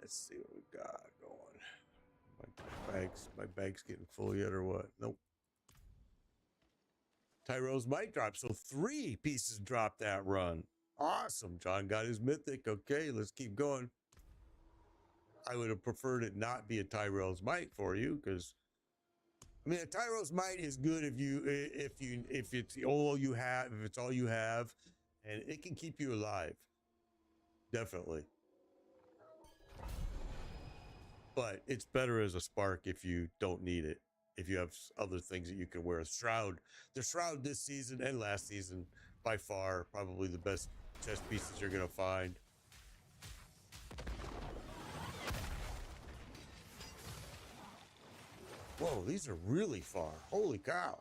Let's see what we got going. My bag's getting full yet or what? Nope. Tyro's might drop. So 3 pieces dropped that run. Awesome. John got his mythic. Okay, let's keep going. I would have preferred it not be a Tyrell's Might for you, because I mean a Tyrell's Might is good if it's all you have, and it can keep you alive. Definitely. But it's better as a spark if you don't need it. If you have other things that you can wear. Shroud. The Shroud this season and last season, by far, probably the best chest pieces you're gonna find. Whoa, these are really far. Holy cow.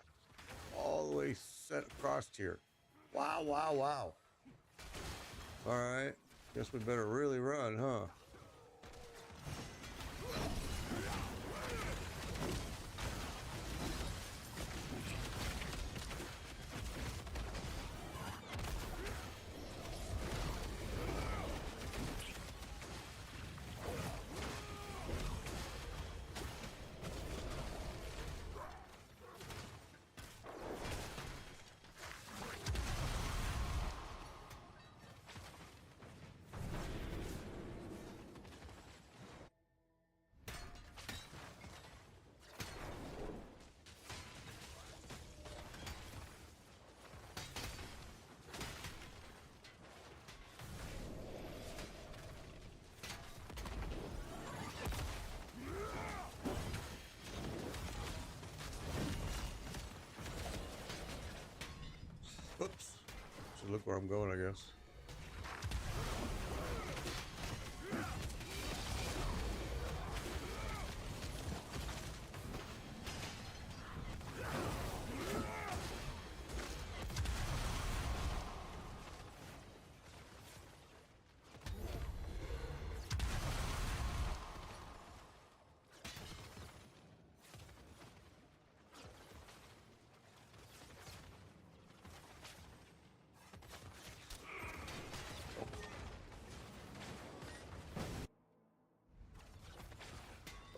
All the way set across here. Wow, wow, wow. All right. Guess we better really run, huh? Oops. Should look where I'm going, I guess.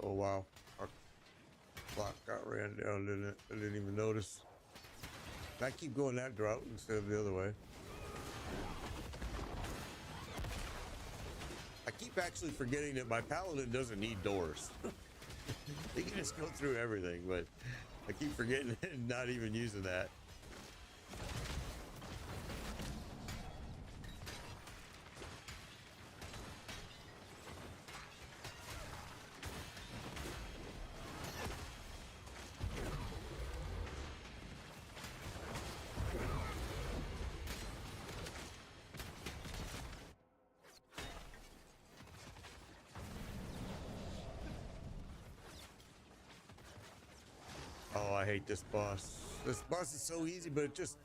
Oh wow, our clock got ran down, didn't it? I didn't even notice. I keep going that route instead of the other way. I keep actually forgetting that my paladin doesn't need doors. They can just go through everything, but I keep forgetting and not even using that. Oh, I hate this boss. This boss is so easy, but this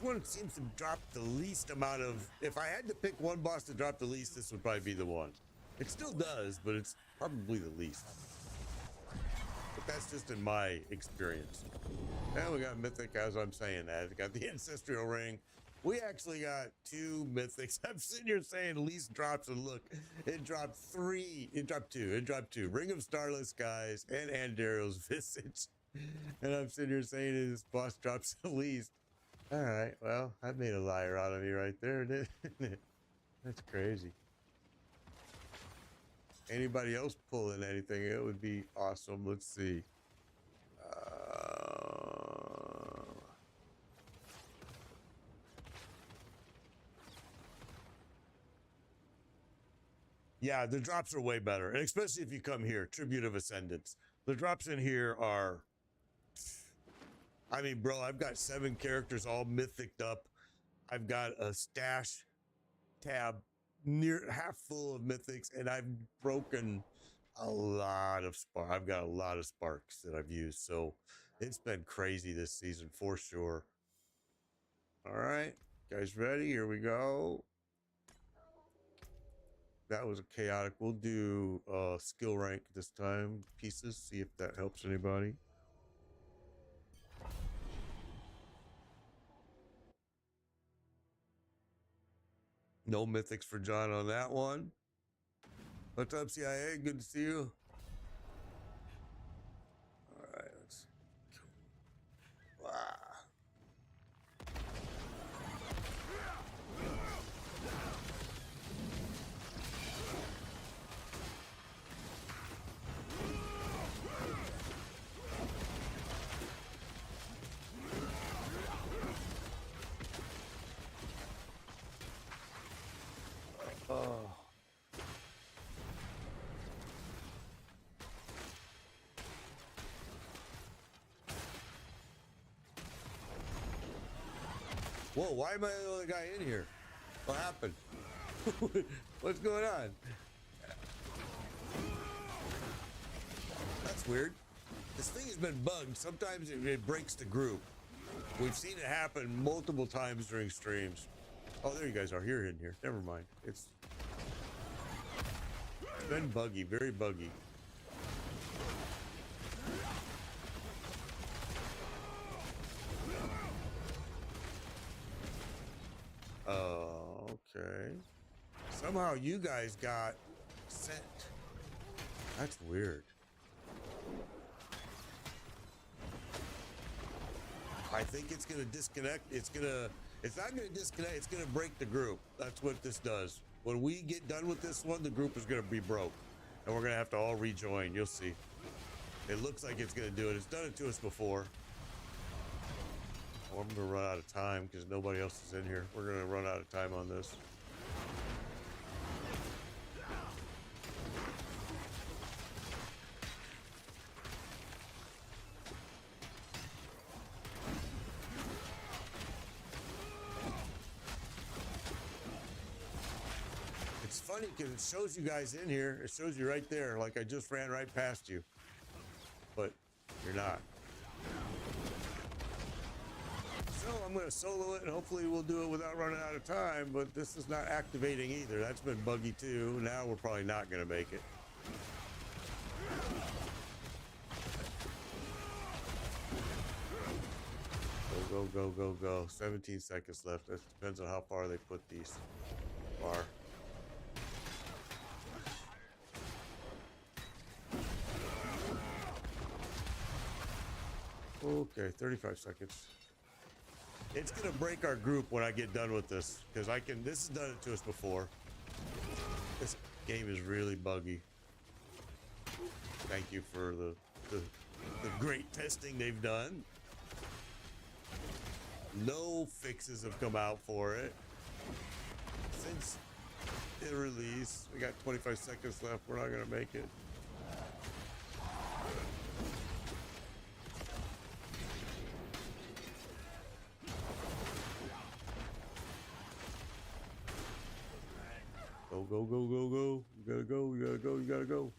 one seems to drop the least amount of, if I had to pick one boss to drop the least, this would probably be the one. It still does, but it's probably the least. But that's just in my experience. Now we got Mythic, as I'm saying that. We got the Ancestral Ring. We actually got 2 Mythics. I'm sitting here saying least drops, and look, it dropped 3. It dropped 2. It dropped 2. Ring of Starless Skies and Andario's Visage. And I'm sitting here saying this boss drops the least. All right, well, I made a liar out of me right there, didn't it? That's crazy. Anybody else pulling anything? It would be awesome. Let's see. Yeah, the drops are way better, and especially if you come here, Tribute of Ascendance. The drops in here are, I mean, bro, I've got 7 characters all mythiced up. I've got a stash tab near half full of mythics, and I've broken a lot of spark. I've got a lot of sparks that I've used, so it's been crazy this season for sure. All right, guys, ready? Here we go. That was a chaotic. We'll do skill rank this time. Pieces. See if that helps anybody. No mythics for John on that one. What's up, CIA? Good to see you. All right, let's go. Wow. Oh. Whoa, why am I the only guy in here? What happened? What's going on? That's weird. This thing has been bugged. Sometimes it breaks the group. We've seen it happen multiple times during streams. Oh, there you guys are. You're in here. Never mind. It's been buggy, very buggy. Okay. Somehow you guys got sent. That's weird. I think it's gonna disconnect. It's not gonna disconnect. It's gonna break the group. That's what this does. When we get done with this one, the group is gonna be broke, and we're gonna have to all rejoin. You'll see. It looks like it's gonna do it. It's done it to us before. Oh, I'm gonna run out of time because nobody else is in here. We're gonna run out of time on this. It's funny because it shows you guys in here. It shows you right there, like I just ran right past you, but you're not. So I'm going to solo it, and hopefully we'll do it without running out of time, but this is not activating either. That's been buggy too. Now we're probably not going to make it. Go, go, go, go, go. 17 seconds left. That depends on how far they put these. Far. Okay, 35 seconds. It's gonna break our group when I get done with this, because this has done it to us before. This game is really buggy. Thank you for the great testing they've done. No fixes have come out for it since the release. We got 25 seconds left. We're not gonna make it. Go, go, go, go, go. You gotta go, you gotta go, you gotta go.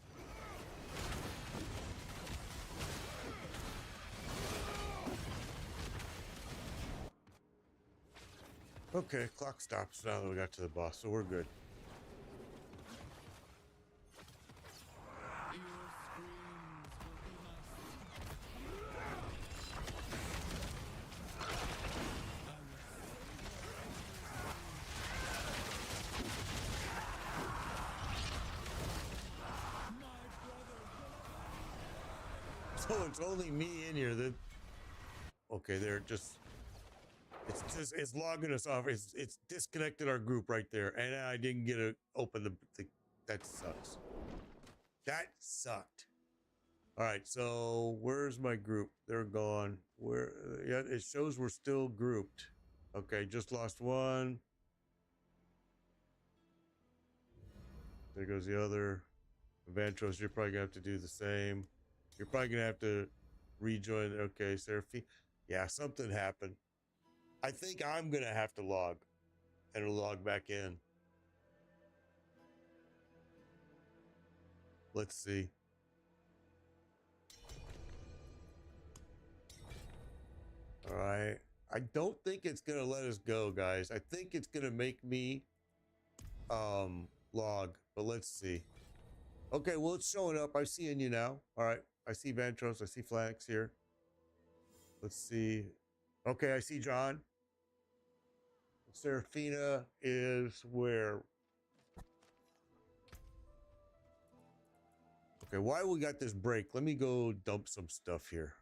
Okay, clock stops now that we got to the boss, so we're good. So it's only me in here that... Okay, they're just... It's logging us off. It's disconnected our group right there, and I didn't get to open the that sucks. That sucked. All right, so where's my group? They're gone. Where? Yeah, it shows we're still grouped. Okay, just lost one. There goes the other. Vantros, you're probably gonna have to do the same. You're probably gonna have to rejoin. Okay, Seraphine. Yeah, something happened. I think I'm gonna have to log and log back in. Let's see. All right. I don't think it's gonna let us go, guys. I think it's gonna make me log, but let's see. Okay, well, it's showing up. I'm seeing you now. All right. I see Vantros. I see Flax here. Let's see. Okay, I see John. Seraphina is where? Okay, why we got this break? Let me go dump some stuff here.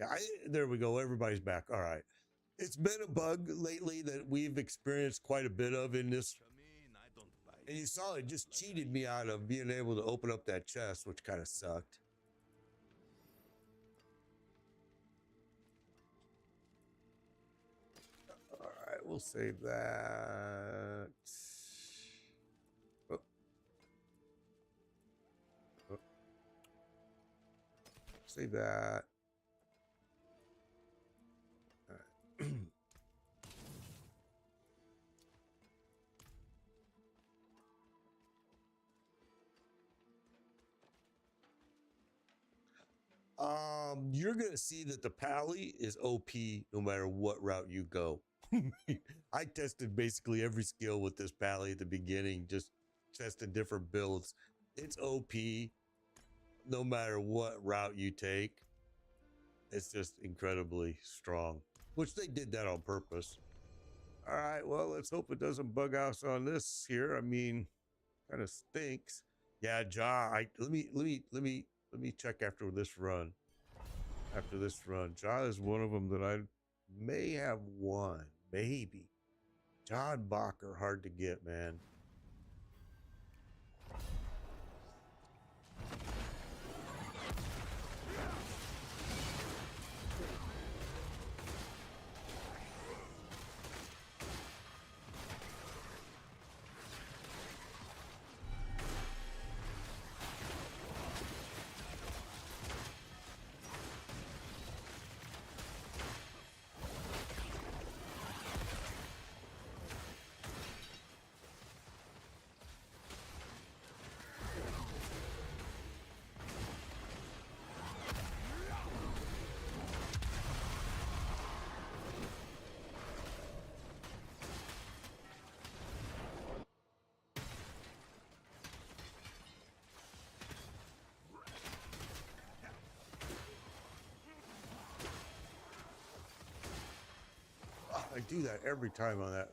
Yeah, there we go. Everybody's back. All right. It's been a bug lately that we've experienced quite a bit of in this. And you saw it just cheated me out of being able to open up that chest, which kind of sucked. All right, we'll save that. Oh. Oh. Save that. All right. You're gonna see that the pally is OP no matter what route you go. I tested basically every skill with this pally at the beginning, just tested different builds. It's OP no matter what route you take. It's just incredibly strong, which they did that on purpose. All right, well, let's hope it doesn't bug us on this here. I mean, kind of stinks. Yeah, let me check after this run. After this run, Ja is one of them that I may have won, maybe. Ja and Bach are hard to get, man. I do that every time on that.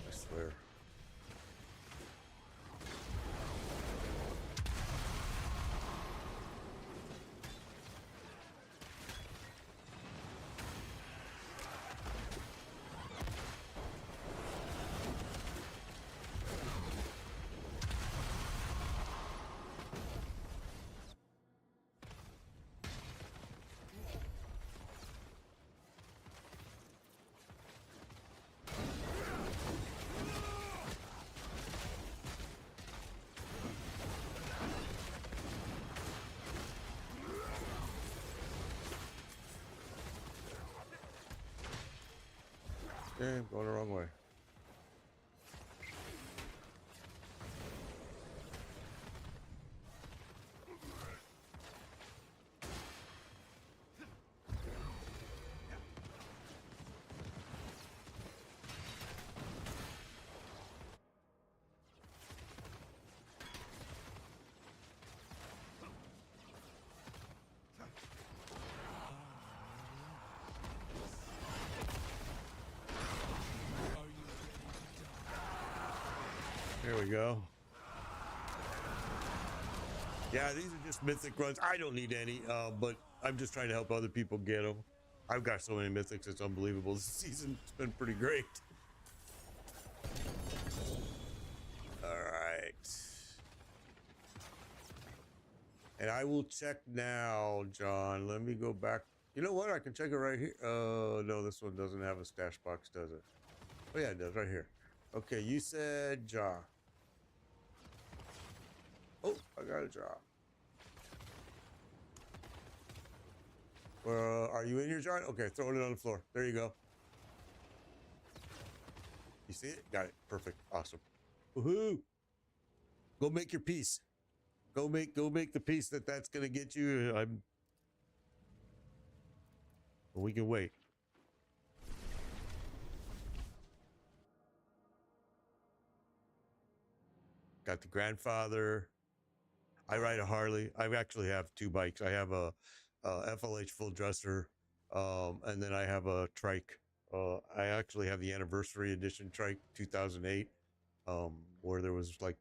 I swear. Damn, going the wrong way. There we go. Yeah, these are just mythic runs. I don't need any, but I'm just trying to help other people get them. I've got so many mythics, it's unbelievable. This season's been pretty great. All right. And I will check now, John. Let me go back. You know what? I can check it right here. Oh, no, this one doesn't have a stash box, does it? Oh, yeah, it does, right here. Okay, you said jaw. Oh, I got a jaw. Are you in your jar? Okay, throwing it on the floor. There you go. You see it? Got it. Perfect. Awesome. Woohoo! Go make your peace. Go make the peace that's gonna get you. We can wait. Got the grandfather. I ride a Harley. I actually have two bikes. I have a FLH full dresser, and then I have a trike. I actually have the anniversary edition trike 2008, where there was like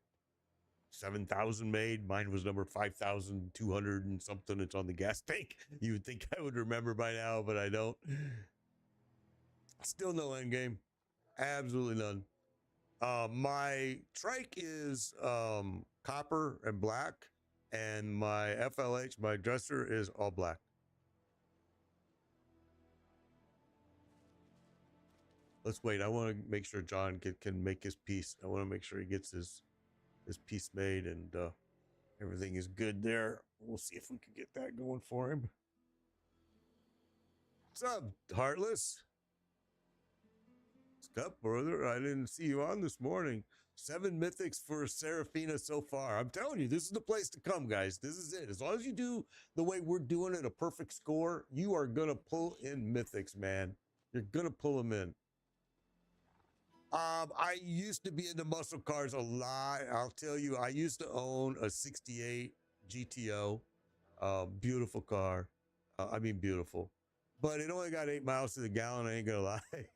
7,000 made. Mine was number 5,200 and something. It's on the gas tank. You would think I would remember by now, but I don't. Still no end game. Absolutely none. My trike is copper and black, and my FLH, my dresser, is all black. Let's wait. I want to make sure John can make his piece. I want to make sure he gets his piece made and everything is good there. We'll see if we can get that going for him. What's up, Heartless? What's up, brother? I didn't see you on this morning. 7 mythics for Seraphina so far. I'm telling you, this is the place to come, guys. This is it. As long as you do the way we're doing it, a perfect score, you are going to pull in mythics, man. You're going to pull them in. I used to be into muscle cars a lot. I'll tell you, I used to own a 68 GTO. Beautiful car. I mean, beautiful. But it only got 8 miles to the gallon, I ain't gonna lie.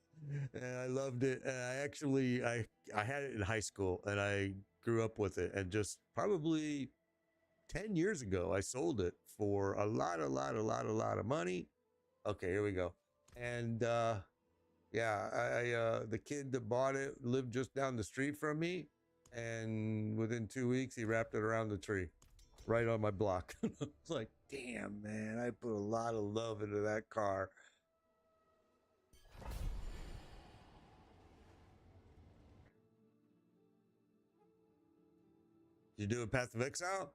And I loved it. And I actually, I had it in high school and I grew up with it. And just probably 10 years ago, I sold it for a lot of money. Okay, here we go. And yeah, the kid that bought it lived just down the street from me. And within 2 weeks, he wrapped it around the tree right on my block. It's like, damn, man, I put a lot of love into that car. You doing Path of Exile?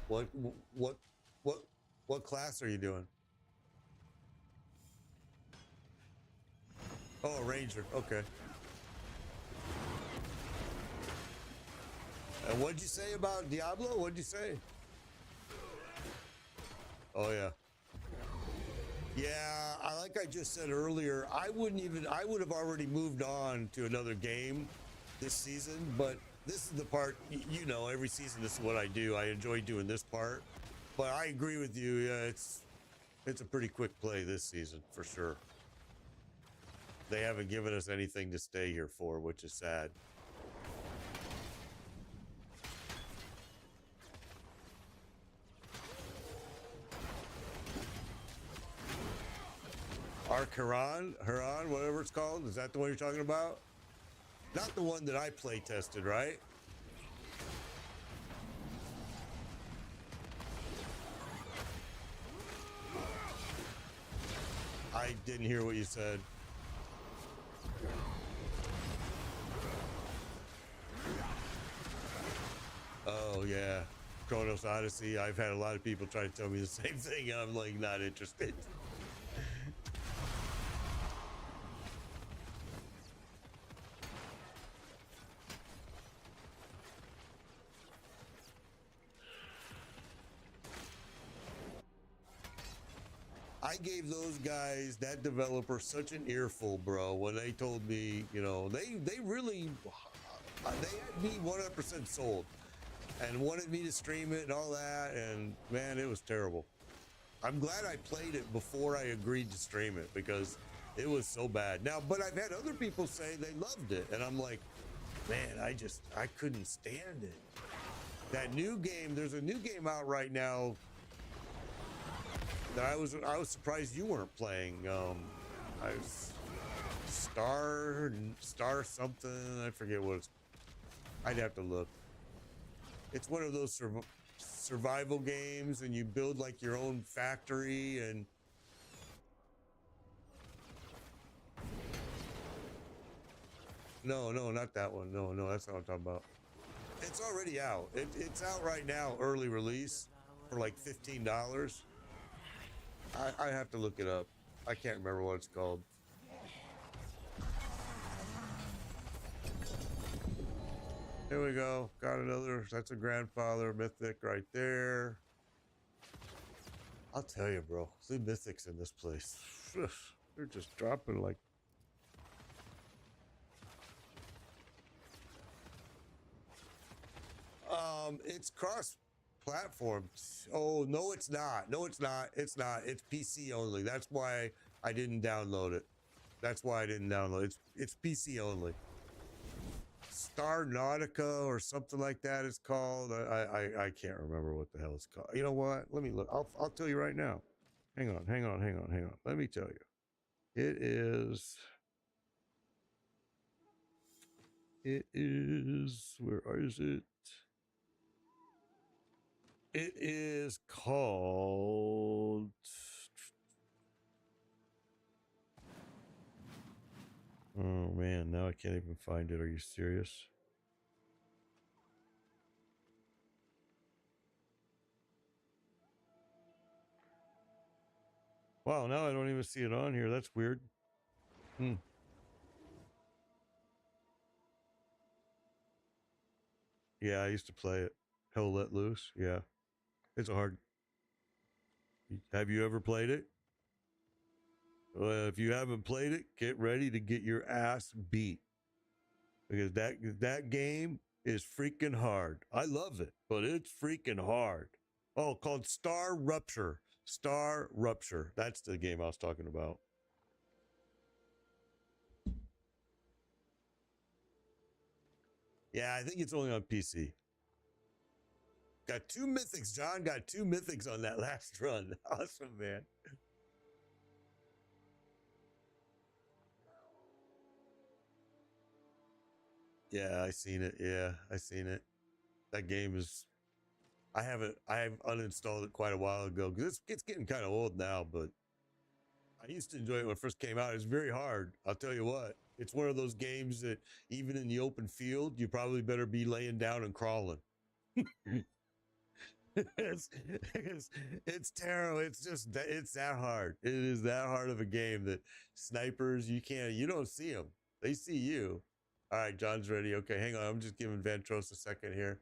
What class are you doing? Oh, a Ranger. Okay. And what'd you say about Diablo? What'd you say? Oh, yeah. Yeah, like I just said earlier, I would have already moved on to another game this season, but this is the part, you know, every season this is what I do. I enjoy doing this part, but I agree with you. Yeah, it's a pretty quick play this season for sure. They haven't given us anything to stay here for, which is sad. Ark Haran, whatever it's called. Is that the one you're talking about? Not the one that I play tested, right? I didn't hear what you said. Oh, yeah. Chronos Odyssey. I've had a lot of people try to tell me the same thing. I'm like, not interested. I gave those guys, that developer, such an earful, bro, when they told me, you know, they really, they had me 100% sold and wanted me to stream it and all that. And man, it was terrible. I'm glad I played it before I agreed to stream it, because It was so bad. Now, but I've had other people say they loved it, and I'm like, man, I couldn't stand it. That new game, there's a new game out right now that I was surprised you weren't playing. I was Star something. I forget what it's. I'd have to look. It's one of those survival games, and you build like your own factory and. No, not that one. No, that's not what I'm talking about. It's already out. It's out right now, early release, for like $15. I have to look it up. I can't remember what it's called. Here we go. Got another. That's a grandfather mythic right there. I'll tell you, bro. The mythics in this place. They're just dropping like. It's cross-platform. Oh, no, it's not. No, it's not. It's not. It's PC only. That's why I didn't download it. That's why I didn't download it. It's PC only. Star Nautica or something like that is called. I can't remember what the hell it's called. You know what? Let me look. I'll tell you right now. Hang on. Let me tell you. It is. Where is it? It is called. Oh man, now I can't even find it. Are you serious? Wow, now I don't even see it on here. That's weird. Yeah, I used to play it. Hell Let Loose. Yeah. It's a hard. Have you ever played it? Well, if you haven't played it, get ready to get your ass beat. Because that game is freaking hard. I love it, but it's freaking hard. Oh, called Star Rupture. Star Rupture. That's the game I was talking about. Yeah, I think it's only on PC. Got 2 mythics, John. Got 2 mythics on that last run. Awesome, man. Yeah, I seen it. Yeah, I seen it. That game is. I've uninstalled it quite a while ago because it's getting kind of old now. But I used to enjoy it when it first came out. It's very hard. I'll tell you what. It's one of those games that even in the open field, you probably better be laying down and crawling. it's terrible. It's that hard. It is that hard of a game that snipers, you don't see them. They see you. All right, John's ready. Okay, hang on. I'm just giving Vantros a second here.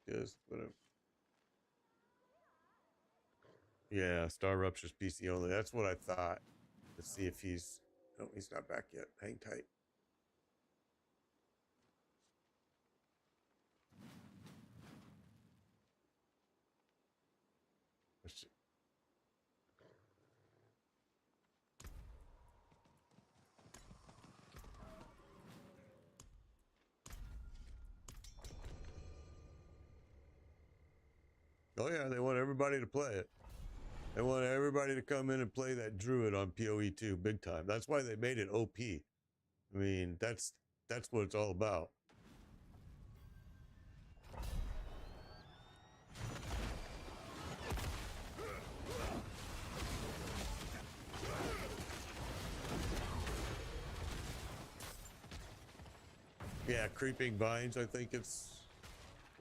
Just whatever. Yeah, Star Rupture's PC only. That's what I thought. Let's see if he's. No, he's not back yet. Hang tight. Let's see. Oh yeah, they want everybody to play it. They want everybody to come in and play that druid on PoE2 big time. That's why they made it OP. I mean, that's what it's all about. Yeah, creeping vines, I think it's.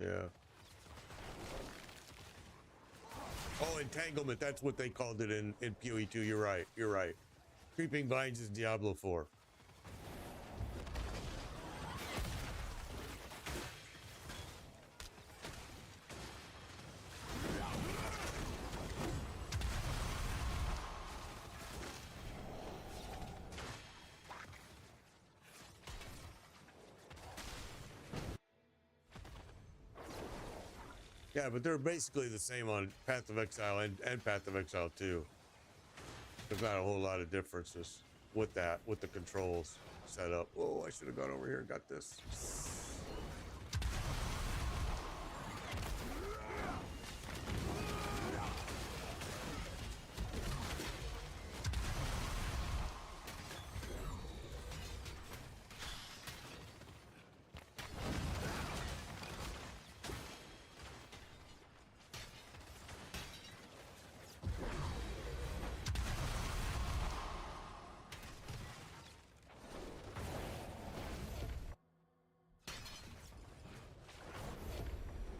Yeah. Oh, entanglement. That's what they called it in PoE2. You're right. Creeping vines is Diablo 4. Yeah, but they're basically the same on Path of Exile and Path of Exile 2. There's not a whole lot of differences with that, with the controls set up. Oh, I should have gone over here and got this.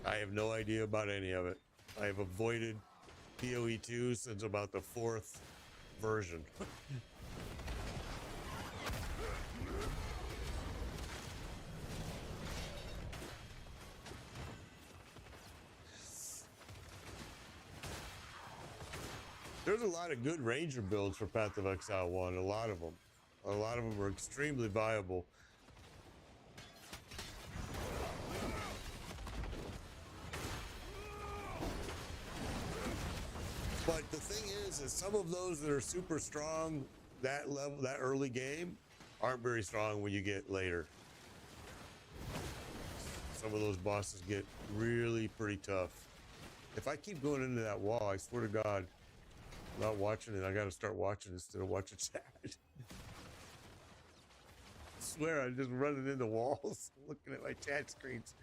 I have no idea about any of it. I have avoided PoE 2 since about the 4th version. There's a lot of good Ranger builds for Path of Exile 1. A lot of them. A lot of them are extremely viable. But the thing is some of those that are super strong that level, that early game, aren't very strong when you get later. Some of those bosses get really pretty tough. If I keep going into that wall, I swear to God, I'm not watching it. I got to start watching instead of watching chat. I swear I'm just running into walls, looking at my chat screens.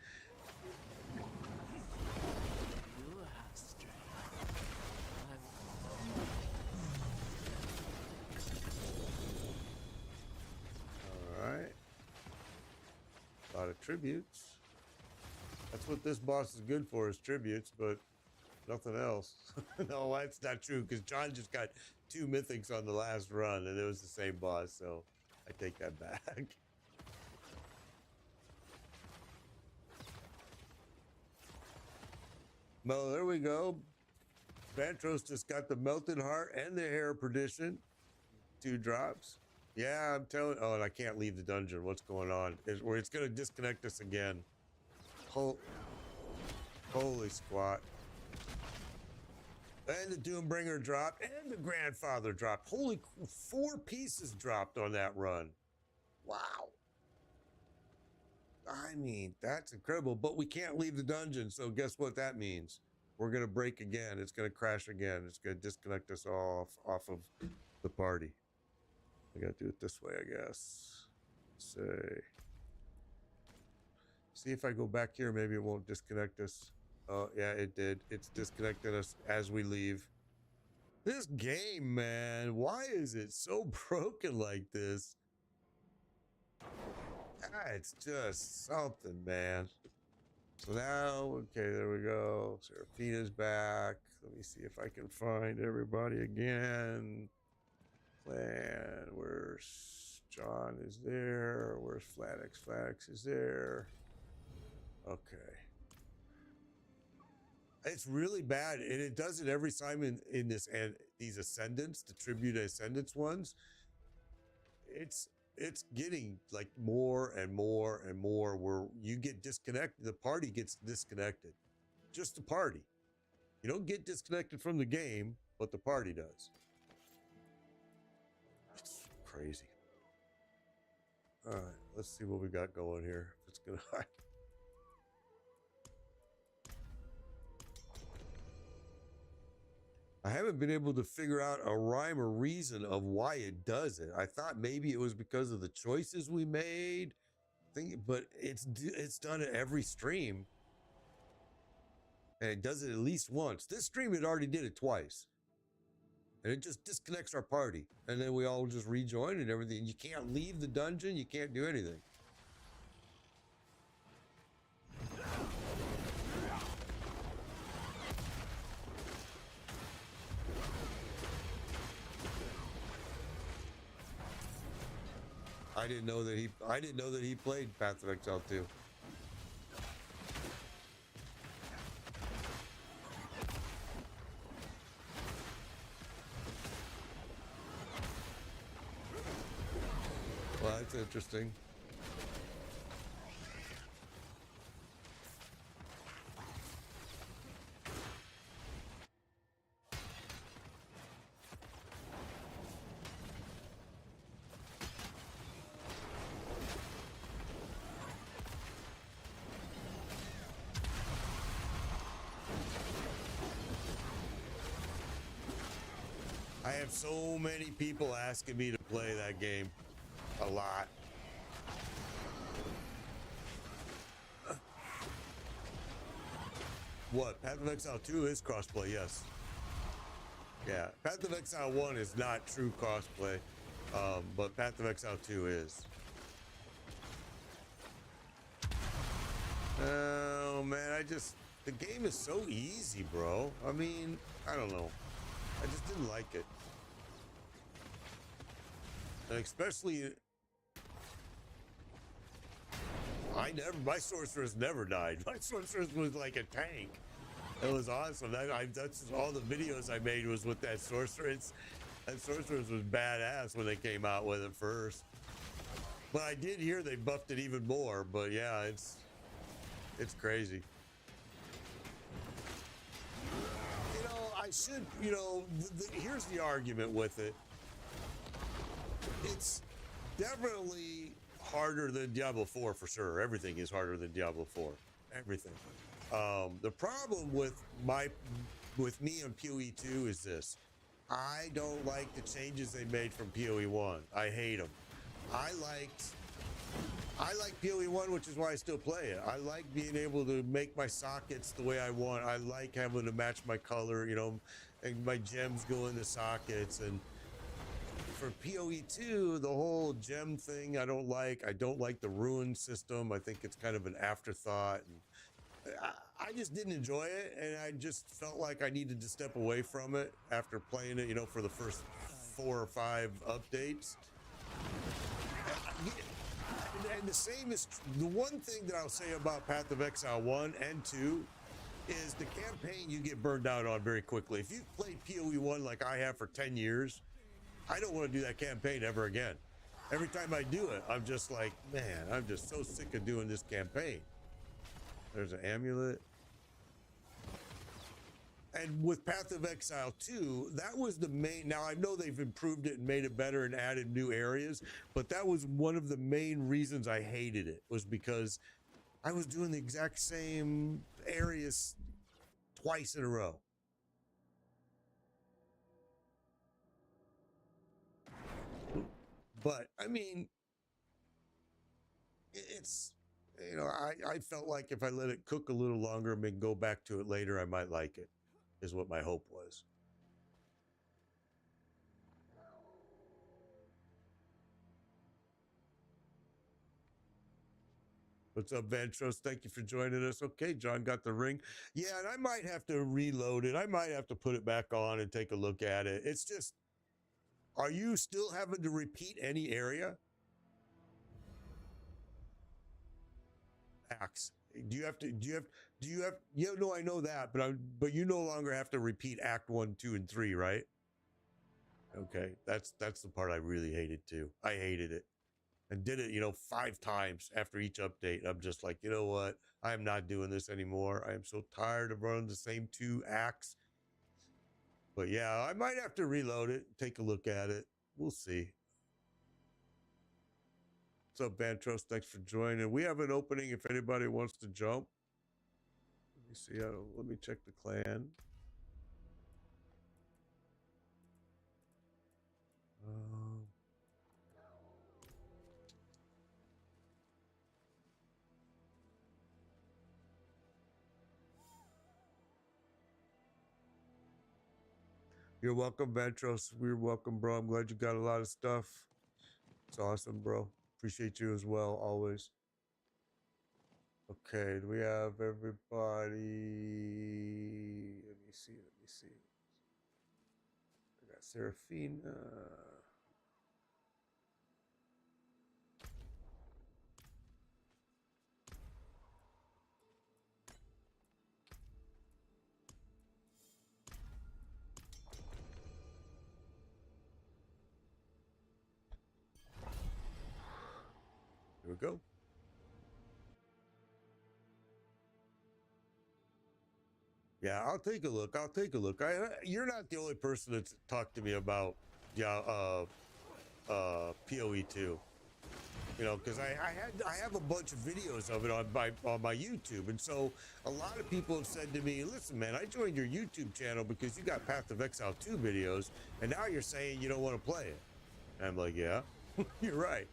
Alright. A lot of tributes. That's what this boss is good for, is tributes, but nothing else. No, that's not true, because John just got 2 mythics on the last run, and it was the same boss, so I take that back. Well, there we go. Bantros just got the Melted Heart and the Hair of Perdition. 2 drops. Yeah, I'm telling. Oh, and I can't leave the dungeon. What's going on? It's going to disconnect us again. Holy squat. And the Doombringer dropped, and the Grandfather dropped. Holy, 4 pieces dropped on that run. Wow. I mean, that's incredible. But we can't leave the dungeon, so guess what that means? We're going to break again. It's going to crash again. It's going to disconnect us off of the party. I got to do it this way, I guess. See if I go back here, maybe it won't disconnect us. Oh, yeah, it did. It's disconnected us as we leave. This game, man, why is it so broken like this? It's just something, man. So now, okay, there we go. Seraphina's back. Let me see if I can find everybody again. Clan, where's John is there? Where's Flatix? Flatix is there. Okay. It's really bad, and it does it every time in this and these ascendants, the tribute ascendants ones. It's getting like more and more and more where you get disconnected. The party gets disconnected. Just the party. You don't get disconnected from the game, but the party does. It's crazy. All right, let's see what we got going here. If it's gonna. I haven't been able to figure out a rhyme or reason of why it does it. I thought maybe it was because of the choices we made, but it's done at every stream, and it does it at least once. This stream it already did it twice, and it just disconnects our party, and then we all just rejoin and everything. You can't leave the dungeon. You can't do anything. I didn't know that he played Path of Exile 2. Well, that's interesting. have so many people asking me to play that game. A lot. What? Path of Exile 2 is crossplay, yes. Yeah, Path of Exile 1 is not true crossplay, but Path of Exile 2 is. Oh man, the game is so easy, bro. I mean, I don't know. I just didn't like it. And especially, my sorceress never died. My sorceress was like a tank. It was awesome. That's all the videos I made was with that sorceress. That sorceress was badass when they came out with it first. But I did hear they buffed it even more. But yeah, it's crazy. You know, I should, you know, here's the argument with it. It's definitely harder than Diablo 4 for sure. Everything is harder than Diablo 4. Everything. The problem with me on PoE 2 is this. I don't like the changes they made from PoE 1. I hate them. I like PoE 1, which is why I still play it. I like being able to make my sockets the way I want. I like having to match my color, you know, and my gems go in the sockets. And for PoE 2, the whole gem thing, I don't like. I don't like the ruin system. I think it's kind of an afterthought. And I just didn't enjoy it, and I just felt like I needed to step away from it after playing it, you know, for the first 4 or 5 updates. And the same is the one thing that I'll say about Path of Exile 1 and 2 is the campaign you get burned out on very quickly. If you've played PoE 1 like I have for 10 years, I don't want to do that campaign ever again. Every time I do it, I'm just like, man, I'm just so sick of doing this campaign. There's an amulet. And with Path of Exile 2, that was the main. Now, I know they've improved it and made it better and added new areas, but that was one of the main reasons I hated it, was because I was doing the exact same areas twice in a row. But, I mean, it's... You know, I felt like if I let it cook a little longer and then go back to it later, I might like it, is what my hope was. What's up, Vantros? Thank you for joining us. Okay, John got the ring. Yeah, and I might have to reload it. I might have to put it back on and take a look at it. It's just, are you still having to repeat any area? Acts. Yeah, no, I know that, but you no longer have to repeat Act 1, 2, and 3, right? Okay, that's the part I really hated too. I hated it. And did it, you know, 5 times after each update. I'm just like, you know what? I am not doing this anymore. I am so tired of running the same 2 acts. But yeah, I might have to reload it, take a look at it. We'll see. What's up, Bantros? Thanks for joining. We have an opening if anybody wants to jump. Let me see. Let me check the clan. You're welcome, Ventros. We're welcome, bro. I'm glad you got a lot of stuff. It's awesome, bro. Appreciate you as well, always. Okay, do we have everybody? Let me see. I got Serafina. Here we go. Yeah, I'll take a look. You're not the only person that's talked to me about PoE 2. You know, because I have a bunch of videos of it on my YouTube, and so a lot of people have said to me, "Listen, man, I joined your YouTube channel because you got Path of Exile 2 videos, and now you're saying you don't want to play it." And I'm like, "Yeah, you're right."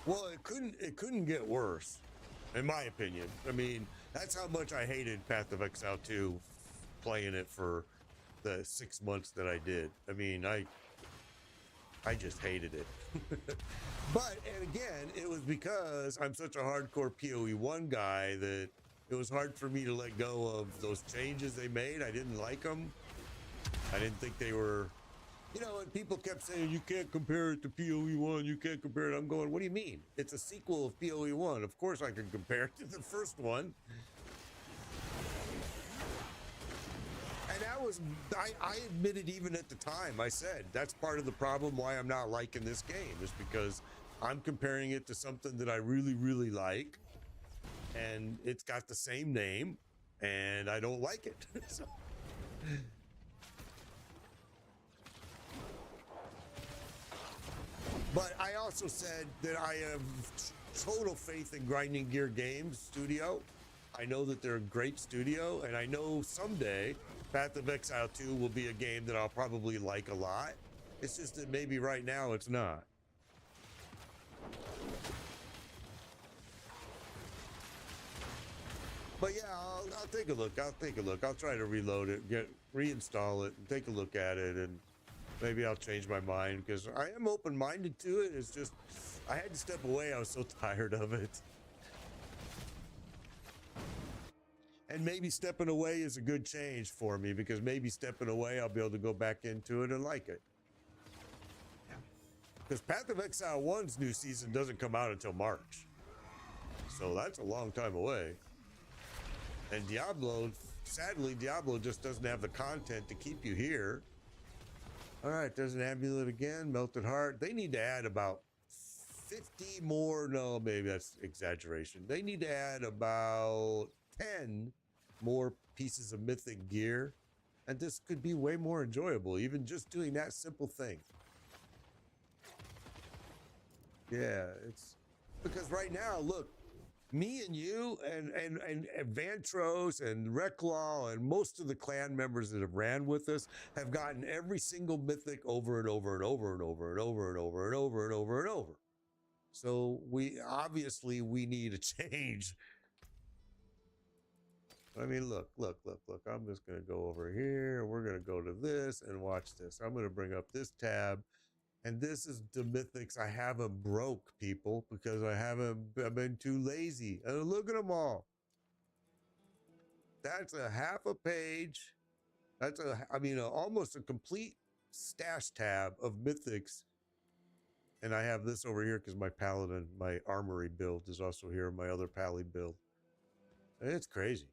Well, it couldn't get worse, in my opinion. I mean, that's how much I hated Path of Exile 2, playing it for the 6 months that I did. I mean, I just hated it. But, and again, it was because I'm such a hardcore PoE1 guy that it was hard for me to let go of those changes they made. I didn't like them. I didn't think they were, you know, and people kept saying, you can't compare it to PoE1, you can't compare it. I'm going, what do you mean? It's a sequel of PoE1. Of course I can compare it to the first one. And that was, I admitted even at the time, I said, that's part of the problem why I'm not liking this game, is because I'm comparing it to something that I really, really like, and it's got the same name, and I don't like it. So. But I also said that I have total faith in Grinding Gear Games Studio. I know that they're a great studio, and I know someday Path of Exile 2 will be a game that I'll probably like a lot. It's just that maybe right now it's not. But yeah, I'll take a look. I'll take a look. I'll try to reload it, reinstall it, and take a look at it, and maybe I'll change my mind, because I am open-minded to it. It's just I had to step away. I was so tired of it. And maybe stepping away is a good change for me, because maybe stepping away, I'll be able to go back into it and like it. Because Path of Exile 1's new season doesn't come out until March. So that's a long time away. And Diablo, sadly, Diablo just doesn't have the content to keep you here. All right, there's an amulet again, Melted Heart. They need to add about 50 more. No, maybe that's exaggeration. They need to add about 10 more pieces of mythic gear, and this could be way more enjoyable, even just doing that simple thing. Yeah, it's because right now, look, me and you and Vantros and Reclaw and most of the clan members that have ran with us have gotten every single mythic over and over and over and over and over and over and over and over and over. So we obviously need a change. I mean, look. I'm just going to go over here. We're going to go to this and watch this. I'm going to bring up this tab. And this is the mythics I haven't broke, people, because I've been too lazy. And look at them all. That's a half a page. That's almost a complete stash tab of mythics. And I have this over here because my paladin, my armory build is also here, my other pally build. And it's crazy.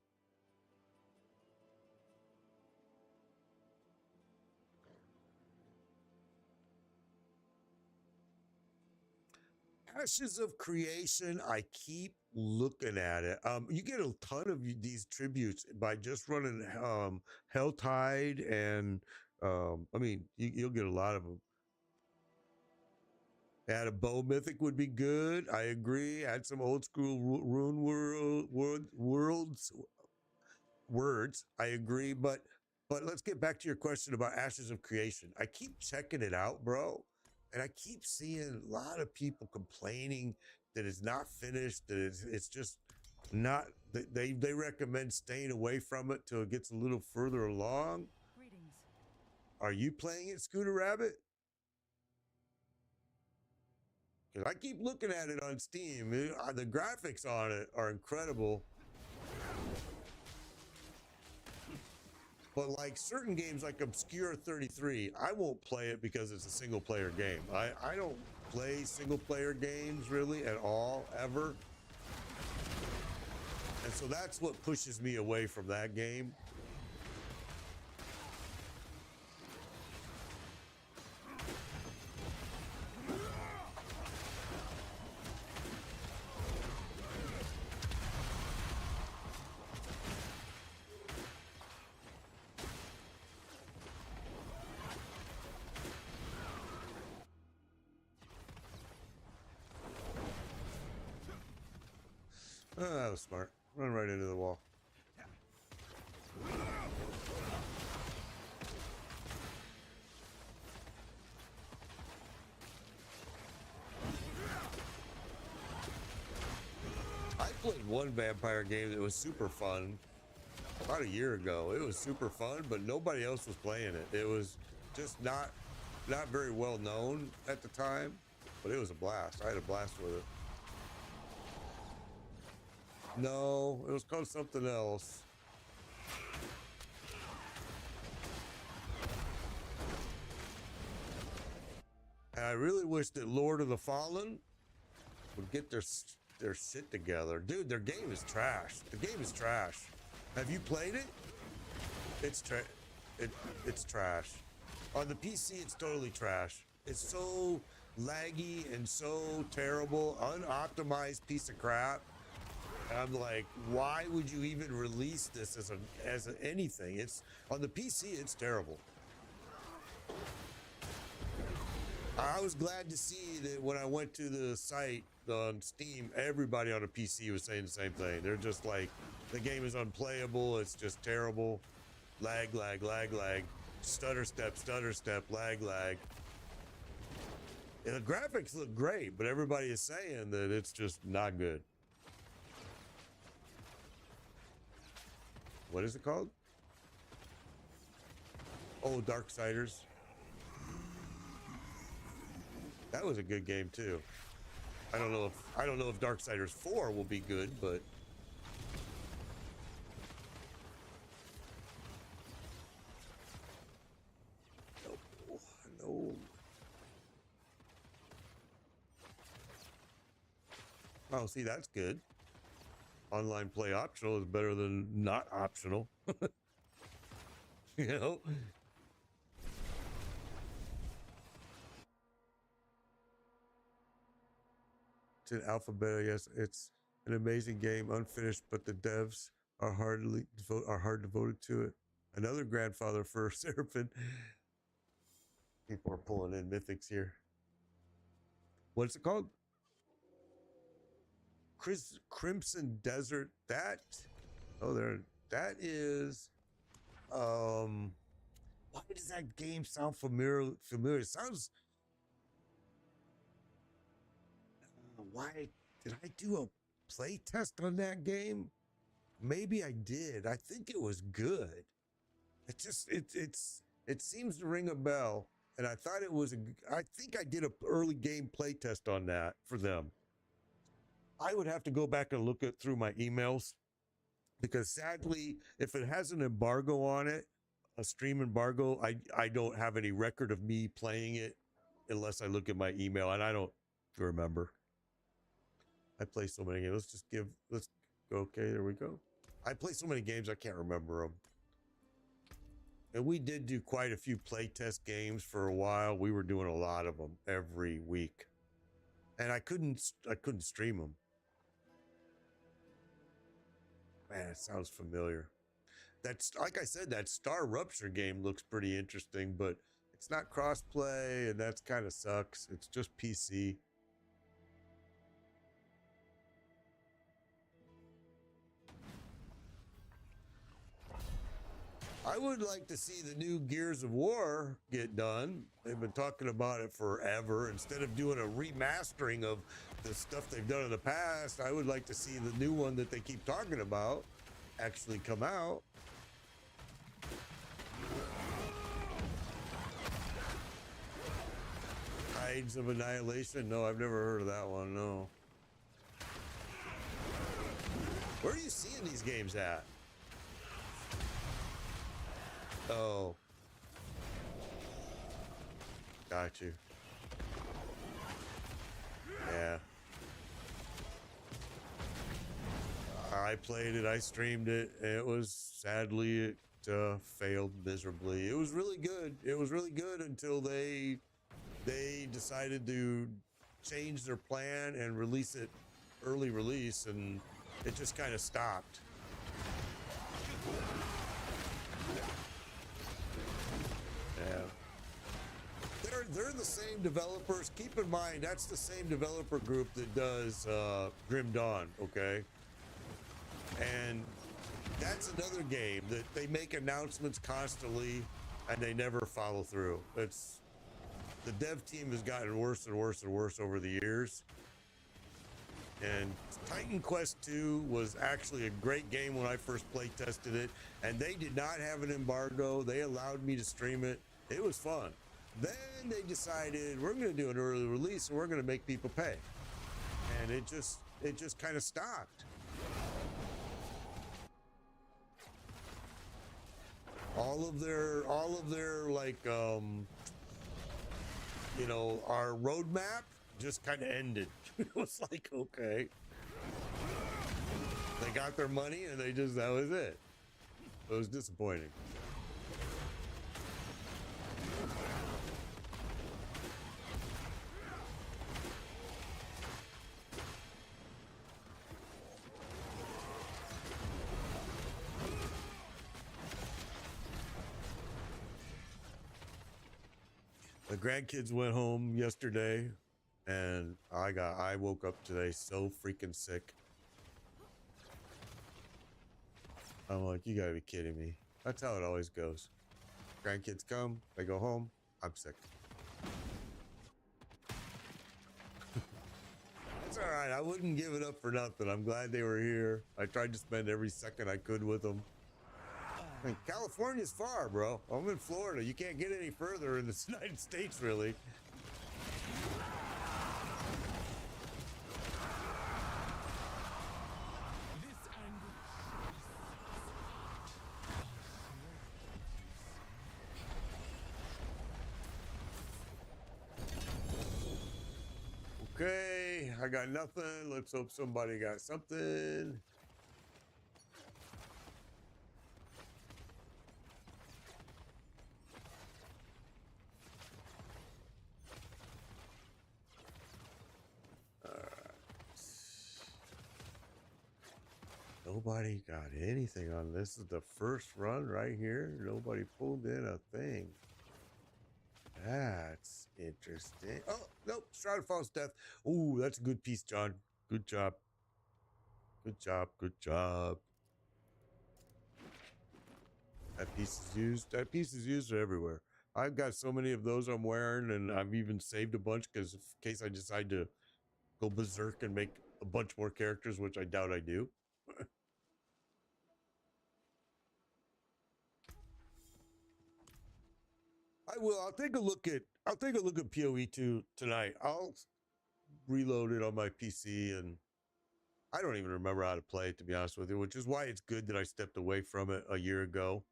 Ashes of Creation, I keep looking at it. You get a ton of these tributes by just running Helltide, and you'll get a lot of them. Add a bow mythic would be good. I agree. Add some old school rune words. I agree. But let's get back to your question about Ashes of Creation. I keep checking it out, bro. And I keep seeing a lot of people complaining that it's not finished, that it's just not, they recommend staying away from it till it gets a little further along. Greetings. Are you playing it, Scooter Rabbit? Because I keep looking at it on Steam. The graphics on it are incredible. But like certain games like Obscure 33, I won't play it because it's a single player game. I don't play single player games really at all, ever. So that's what pushes me away from that game. Oh, that was smart. Run right into the wall. I played one vampire game that was super fun about a year ago. It was super fun, but nobody else was playing it. It was just not very well known at the time, but it was a blast. I had a blast with it. No, it was called something else. And I really wish that Lord of the Fallen would get their shit together. Dude, their game is trash. The game is trash. Have you played it? It's trash. On the PC, it's totally trash. It's so laggy and so terrible, unoptimized piece of crap. And I'm like, why would you even release this as anything? It's on the PC, it's terrible. I was glad to see that when I went to the site on Steam, everybody on a PC was saying the same thing. They're just like, the game is unplayable. It's just terrible. Lag, lag, lag, lag. Stutter step, lag, lag. And the graphics look great, but everybody is saying that it's just not good. What is it called? Oh, Darksiders. That was a good game too. I don't know if Darksiders 4 will be good, but no. Oh, see, that's good. Online play optional is better than not optional. You know? It's an alpha beta, yes. It's an amazing game, unfinished, but the devs are hard devoted to it. Another grandfather for Seraphim. People are pulling in mythics here. What's it called? Crimson Desert. That is why does that game sound familiar? It sounds why did I do a play test on that game? Maybe I did. I think it was good. It seems to ring a bell, and I thought it was I think I did an early game play test on that for them. I would have to go back and look through my emails, because sadly, if it has an embargo on it, a stream embargo, I don't have any record of me playing it unless I look at my email, and I don't remember. I play so many games. Let's go. Okay, there we go. I play so many games I can't remember them. And we did do quite a few playtest games for a while. We were doing a lot of them every week, and I couldn't stream them. Man, it sounds familiar. That's, like I said, that Star Rupture game looks pretty interesting, but it's not crossplay, and that's kind of sucks. It's just PC. I would like to see the new Gears of War get done. They've been talking about it forever. Instead of doing a remastering of the stuff they've done in the past, I would like to see the new one that they keep talking about actually come out. Tides of Annihilation? No, I've never heard of that one, no. Where are you seeing these games at? Oh. Got you. Yeah. I played it, I streamed it, and it was sadly it failed miserably. It was really good. It was really good until they decided to change their plan and release it early release, and it just kind of stopped. Yeah. They're the same developers. Keep in mind, that's the same developer group that does Grim Dawn, okay? And that's another game that they make announcements constantly and they never follow through. It's the dev team has gotten worse and worse and worse over the years. And Titan Quest 2 was actually a great game when I first play tested it, and they did not have an embargo. They allowed me to stream it. It was fun. Then they decided we're going to do an early release and we're going to make people pay. And it just kind of stopped. All of their like you know, our roadmap just kind of ended. It was like, okay, they got their money and that was it. It was disappointing. The grandkids went home yesterday, and I woke up today so freaking sick. I'm like, you gotta be kidding me. That's how it always goes. Grandkids come, they go home, I'm sick. It's all right. I wouldn't give it up for nothing. I'm glad they were here. I tried to spend every second I could with them. I mean, California's far, bro. I'm in Florida. You can't get any further in the United States, really. Okay, I got nothing. Let's hope somebody got something. Nobody got anything on this. This is the first run right here. Nobody pulled in a thing. That's interesting. Oh, nope. Shroud of False Death. Ooh, that's a good piece, John. Good job. Good job. Good job. That piece is used. That piece is used everywhere. I've got so many of those I'm wearing, and I've even saved a bunch because in case I decide to go berserk and make a bunch more characters, which I doubt I do. I will. I'll take a look at PoE 2 tonight. I'll reload it on my PC, and I don't even remember how to play it, to be honest with you, which is why it's good that I stepped away from it a year ago.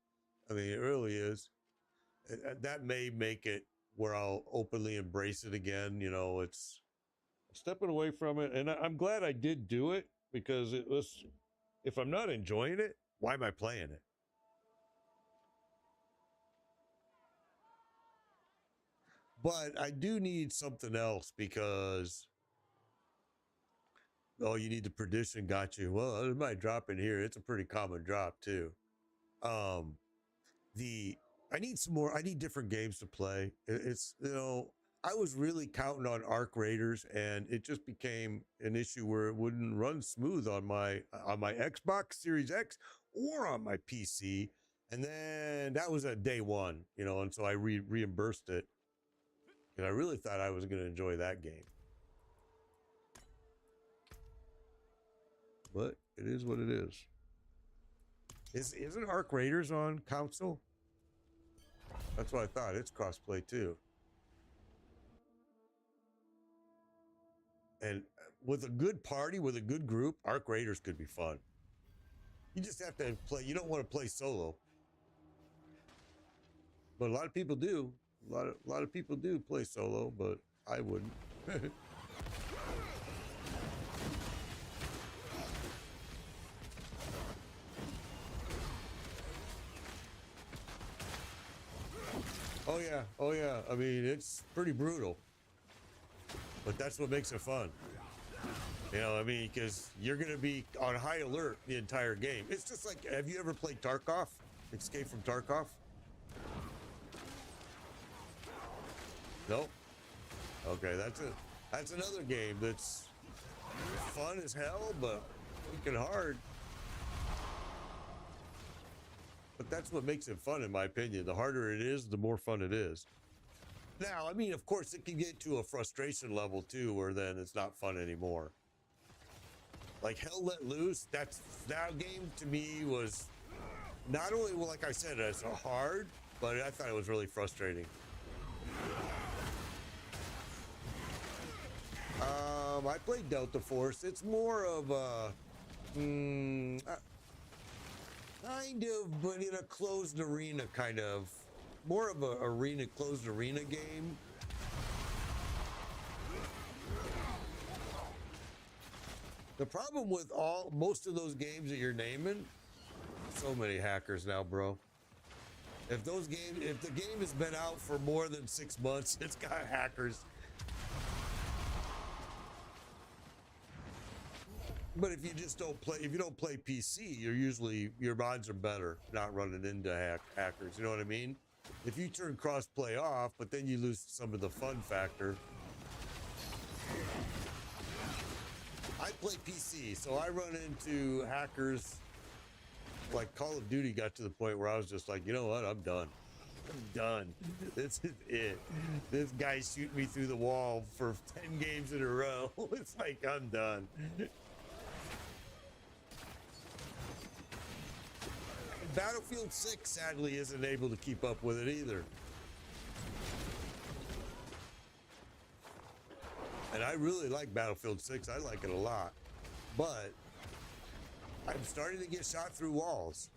I mean, it really is. That may make it where I'll openly embrace it again. You know, it's stepping away from it, and I'm glad I did do it, because it was, if I'm not enjoying it, why am I playing it? But I do need something else, because oh, you need the perdition, got you. Well, it might drop in here. It's a pretty common drop too. I need some more. I need different games to play. It's, you know, I was really counting on Arc Raiders, and it just became an issue where it wouldn't run smooth on my Xbox Series X or on my PC. And then that was at day one, you know, and so I reimbursed it. And I really thought I was going to enjoy that game. But it is what it is. Isn't Arc Raiders on console? That's what I thought. It's crossplay too. And with a good party, with a good group, Arc Raiders could be fun. You just have to play. You don't want to play solo. But a lot of people do. A lot of people do play solo, but I wouldn't. Oh yeah, oh yeah. I mean, it's pretty brutal, but that's what makes it fun. You know, I mean, because you're gonna be on high alert the entire game. It's just like, have you ever played Tarkov? Escape from Tarkov? Nope. Okay, that's another game that's fun as hell, but freaking hard. But that's what makes it fun, in my opinion. The harder it is, the more fun it is. Now, I mean, of course, it can get to a frustration level too, where then it's not fun anymore. Like Hell Let Loose, that game to me was not only, well, like I said, it's hard, but I thought it was really frustrating. I played Delta Force. It's more of a kind of, but in a closed arena, kind of more of a closed arena game. The problem with most of those games that you're naming, so many hackers now, bro. If the game has been out for more than 6 months, it's got hackers. But if you just don't play, if you don't play PC, your odds are better not running into hackers. You know what I mean? If you turn crossplay off, but then you lose some of the fun factor. I play PC, so I run into hackers. Like Call of Duty got to the point where I was just like, you know what? I'm done. I'm done. This is it. This guy shooting me through the wall for 10 games in a row. It's like, I'm done. Battlefield 6 sadly isn't able to keep up with it either. And I really like Battlefield 6. I like it a lot. But I'm starting to get shot through walls.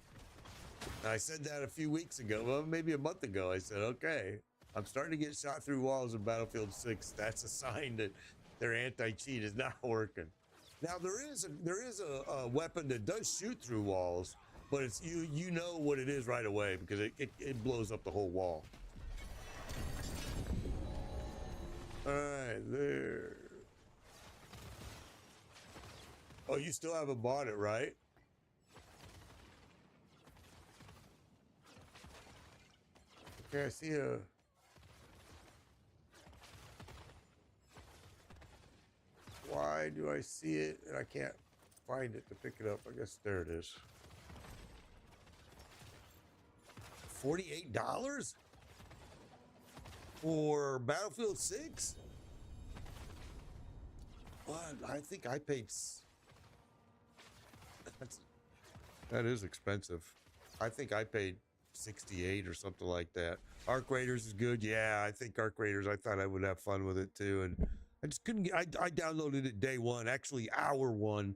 And I said that a few weeks ago, well, maybe a month ago. I said, okay, I'm starting to get shot through walls in Battlefield 6. That's a sign that their anti-cheat is not working. Now there is a weapon that does shoot through walls, but it's you know what it is right away because it blows up the whole wall. All right, there. Oh, you still haven't bought it, right? Okay, I see a... Why do I see it and I can't find it to pick it up? I guess there it is. $48 for Battlefield 6? What? I think I paid... That is expensive. I think I paid 68 or something like that. Arc Raiders is good. Yeah, I think Arc Raiders, I thought I would have fun with it too. And I just couldn't get, I downloaded it day one, actually hour one,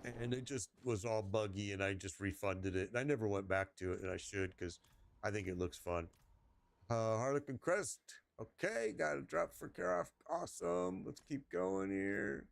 and it just was all buggy and I just refunded it. And I never went back to it, and I should because I think it looks fun. Harlequin Crest. Okay, got a drop for Karoff. Awesome. Let's keep going here.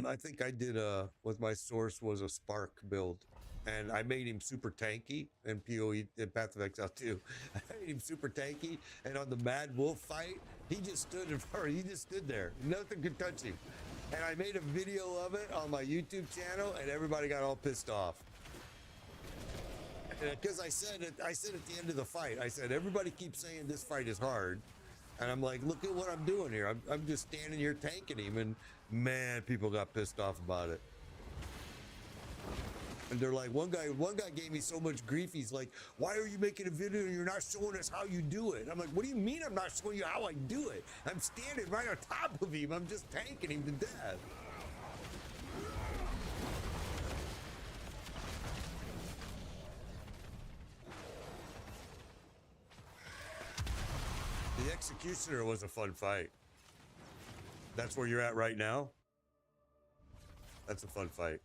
I think I did what my source was a Spark build, and I made him super tanky and PoE and Path of Exile 2. I made him super tanky, and on the Mad Wolf fight, he just stood in front. He just stood there. Nothing could touch him. And I made a video of it on my YouTube channel, and everybody got all pissed off. Because I said at the end of the fight, I said everybody keeps saying this fight is hard. And I'm like, look at what I'm doing here. I'm just standing here tanking him, and man, people got pissed off about it. And they're like, one guy gave me so much grief. He's like, why are you making a video and you're not showing us how you do it? I'm like, what do you mean I'm not showing you how I do it? I'm standing right on top of him. I'm just tanking him to death. The Executioner was a fun fight. That's where you're at right now? That's a fun fight.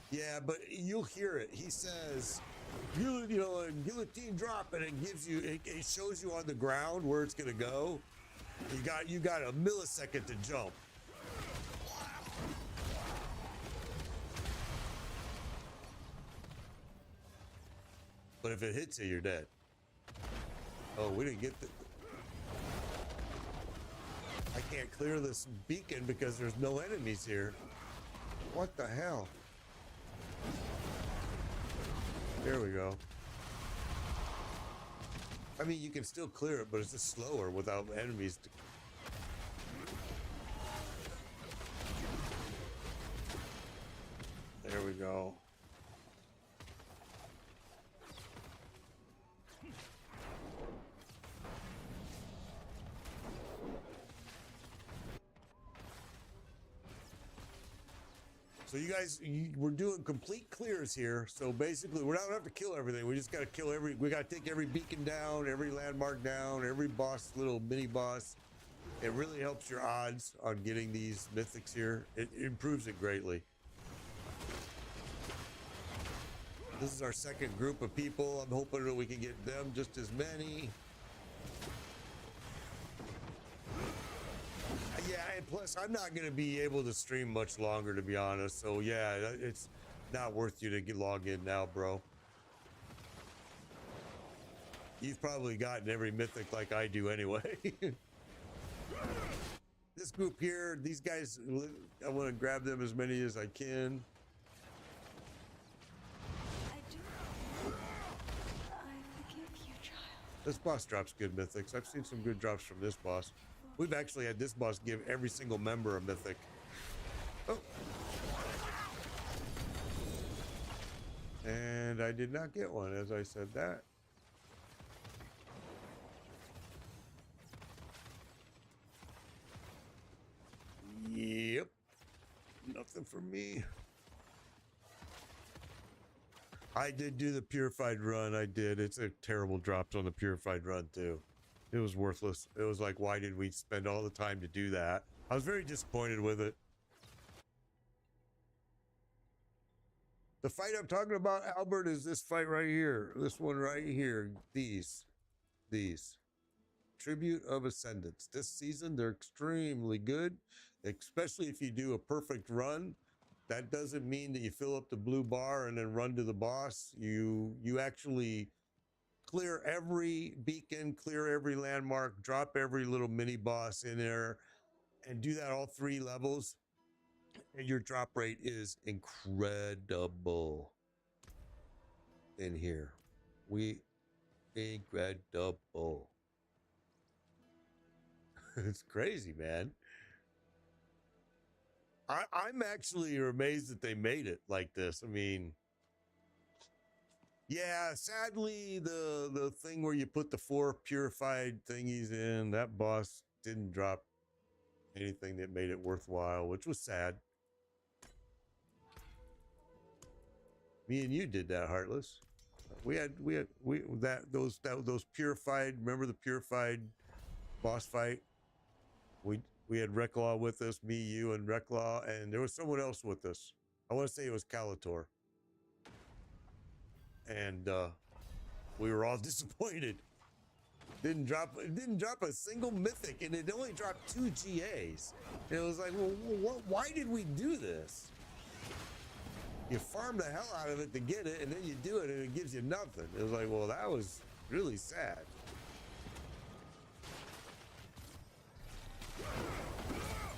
Yeah, but you'll hear it. He says, you know, a guillotine drop, and it gives you, it shows you on the ground where it's gonna go. You got a millisecond to jump. But if it hits you, you're dead. Oh, we didn't get the... I can't clear this beacon because there's no enemies here. What the hell? There we go. I mean, you can still clear it, but it's just slower without enemies. There we go. So you guys, we're doing complete clears here. So basically, we don't have to kill everything. We just got to kill we got to take every beacon down, every landmark down, every boss, little mini boss. It really helps your odds on getting these mythics here. It improves it greatly. This is our second group of people. I'm hoping that we can get them just as many. Yeah, and plus I'm not going to be able to stream much longer, to be honest. So yeah, it's not worth you to get logged in now, bro. You've probably gotten every mythic like I do anyway. This group here, these guys, I want to grab them as many as I can. I forgive you, child. This boss drops good mythics. I've seen some good drops from this boss. We've actually had this boss give every single member a mythic. Oh. And I did not get one as I said that. Yep. Nothing for me. I did do the purified run. I did. It's a terrible drops on the purified run too. It was worthless. It was like, why did we spend all the time to do that? I was very disappointed with it. The fight I'm talking about, Albert, is this fight right here. This one right here. These. Tribute of Ascendants. This season, they're extremely good, especially if you do a perfect run. That doesn't mean that you fill up the blue bar and then run to the boss. You actually clear every beacon, clear every landmark, drop every little mini boss in there, and do that all 3 levels. And your drop rate is incredible in here. Incredible. It's crazy, man. I'm actually amazed that they made it like this. I mean, yeah, sadly, the thing where you put the 4 purified thingies in, that boss didn't drop anything that made it worthwhile, which was sad. Me and you did that, Heartless. Those purified. Remember the purified boss fight? We had Reclaw with us, me, you, and Reclaw, and there was someone else with us. I want to say it was Calator. And we were all disappointed. It didn't drop a single mythic, and it only dropped 2 GAs. And it was like, well, why did we do this? You farm the hell out of it to get it, and then you do it, and it gives you nothing. It was like, well, that was really sad.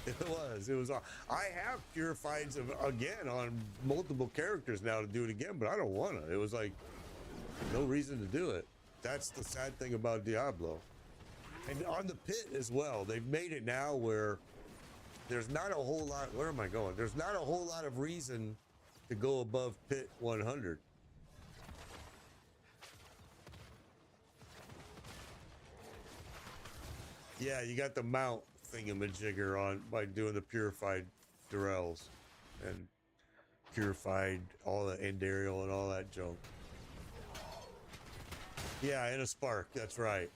It was. I have purifieds again on multiple characters now to do it again, but I don't want to. It was like no reason to do it. That's the sad thing about Diablo. And on the pit as well, they've made it now where there's not a whole lot. Where am I going? There's not a whole lot of reason to go above pit 100. Yeah, you got the mount thingamajigger on by doing the purified Durrells and purified all the Endarial and all that junk. Yeah, and a spark. That's right.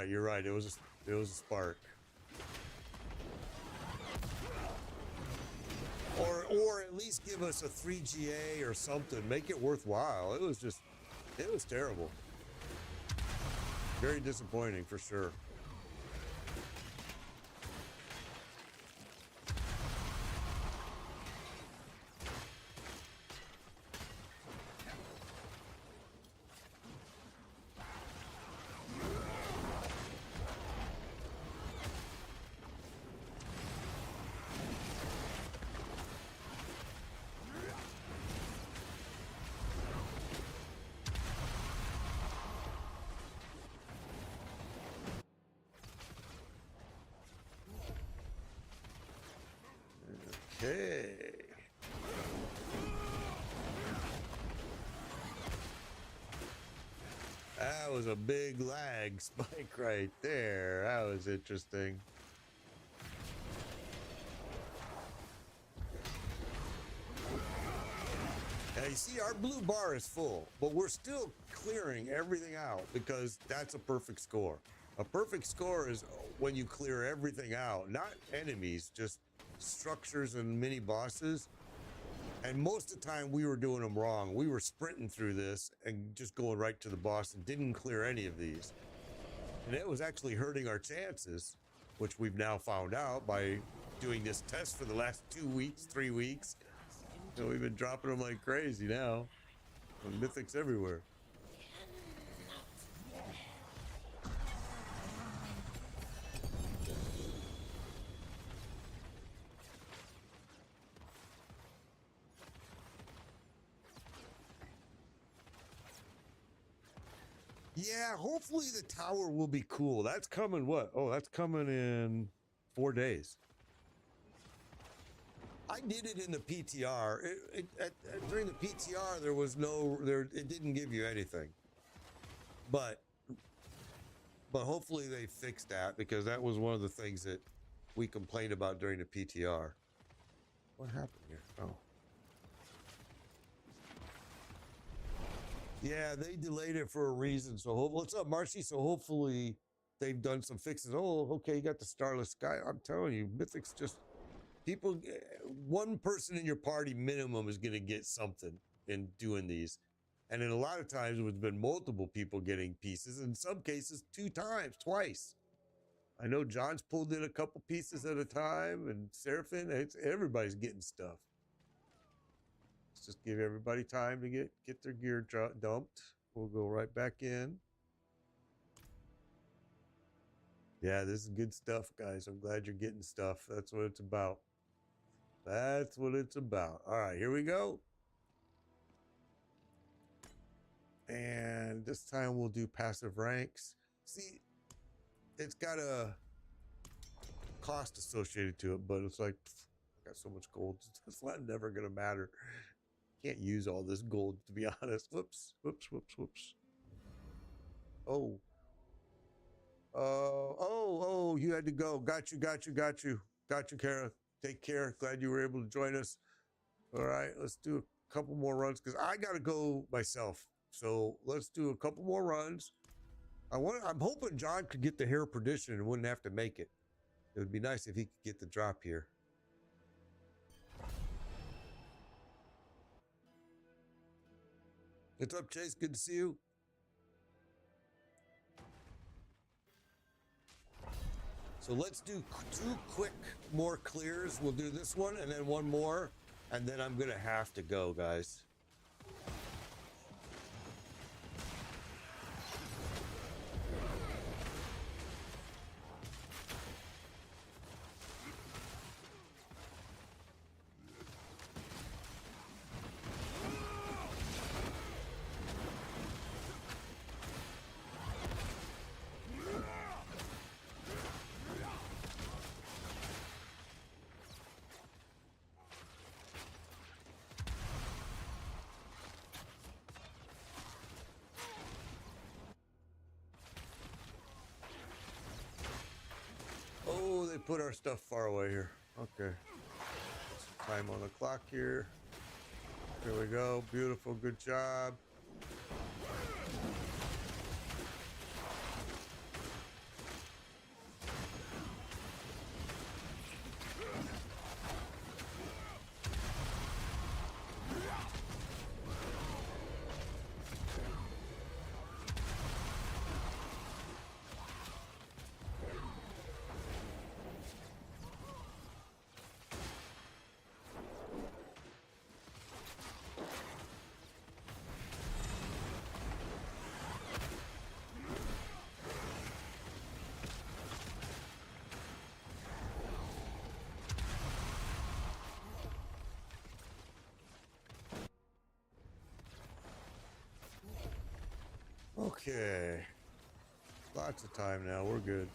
You're right. It was a spark. Or at least give us a 3 GA or something. Make it worthwhile. It was just It was terrible. Very disappointing for sure. Okay. That was a big lag spike right there. That was interesting. Now you see our blue bar is full, but we're still clearing everything out because that's a perfect score. A perfect score is when you clear everything out, not enemies, just structures and mini bosses. And most of the time we were doing them wrong. We were sprinting through this and just going right to the boss and didn't clear any of these. And it was actually hurting our chances, which we've now found out by doing this test for the last 2 weeks, 3 weeks. So we've been dropping them like crazy now. Mythics everywhere. Yeah, hopefully the tower will be cool. That's coming what? Oh, that's coming in 4 days. I did it in the PTR. During the PTR, there was no, it didn't give you anything. But hopefully they fixed that because that was one of the things that we complained about during the PTR. What happened here? Oh. Yeah, they delayed it for a reason. So, what's up, Marcy? So, hopefully, they've done some fixes. Oh, okay, you got the Starless Sky. I'm telling you, Mythics just people. One person in your party minimum is going to get something in doing these, and in a lot of times, it's been multiple people getting pieces. In some cases, 2 times, twice. I know John's pulled in a couple pieces at a time, and Seraphim. Everybody's getting stuff. Just give everybody time to get their gear dumped. We'll go right back in. Yeah, this is good stuff, guys. I'm glad you're getting stuff. That's what it's about. That's what it's about. All right, here we go. And this time we'll do passive ranks. See, it's got a cost associated to it, but it's like, I got so much gold. It's never going to matter. Can't use all this gold, to be honest. Whoops, whoops, whoops, whoops. Oh. Oh, you had to go. Got you, Kara. Take care. Glad you were able to join us. All right, let's do a couple more runs because I got to go myself. So let's do a couple more runs. I'm hoping John could get the Hair of Perdition and wouldn't have to make it. It would be nice if he could get the drop here. What's up, Chase? Good to see you. So let's do 2 quick more clears. We'll do this one and then one more, and then I'm gonna have to go, guys. Oh, they put our stuff far away here. Okay. Time on the clock here. Here we go. Beautiful. Good job. Okay. Lots of time now. We're good.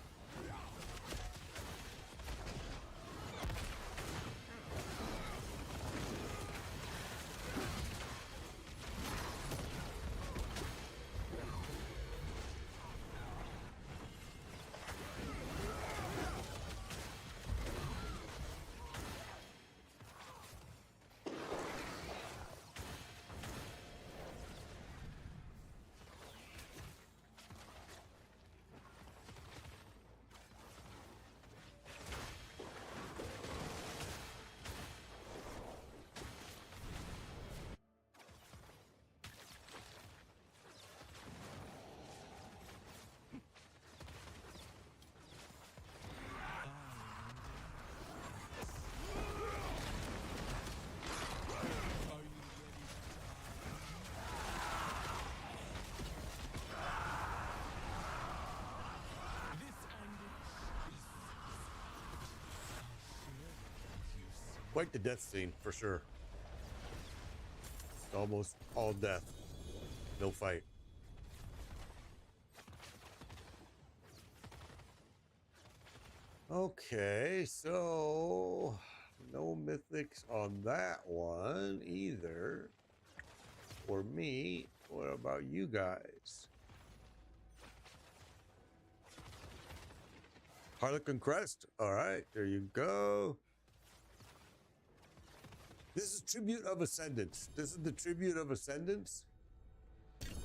Quite the death scene, for sure. It's almost all death. No fight. Okay, so no mythics on that one either. For me, what about you guys? Harlequin Crest. All right, there you go. This is Tribute of Ascendance. This is the Tribute of Ascendance.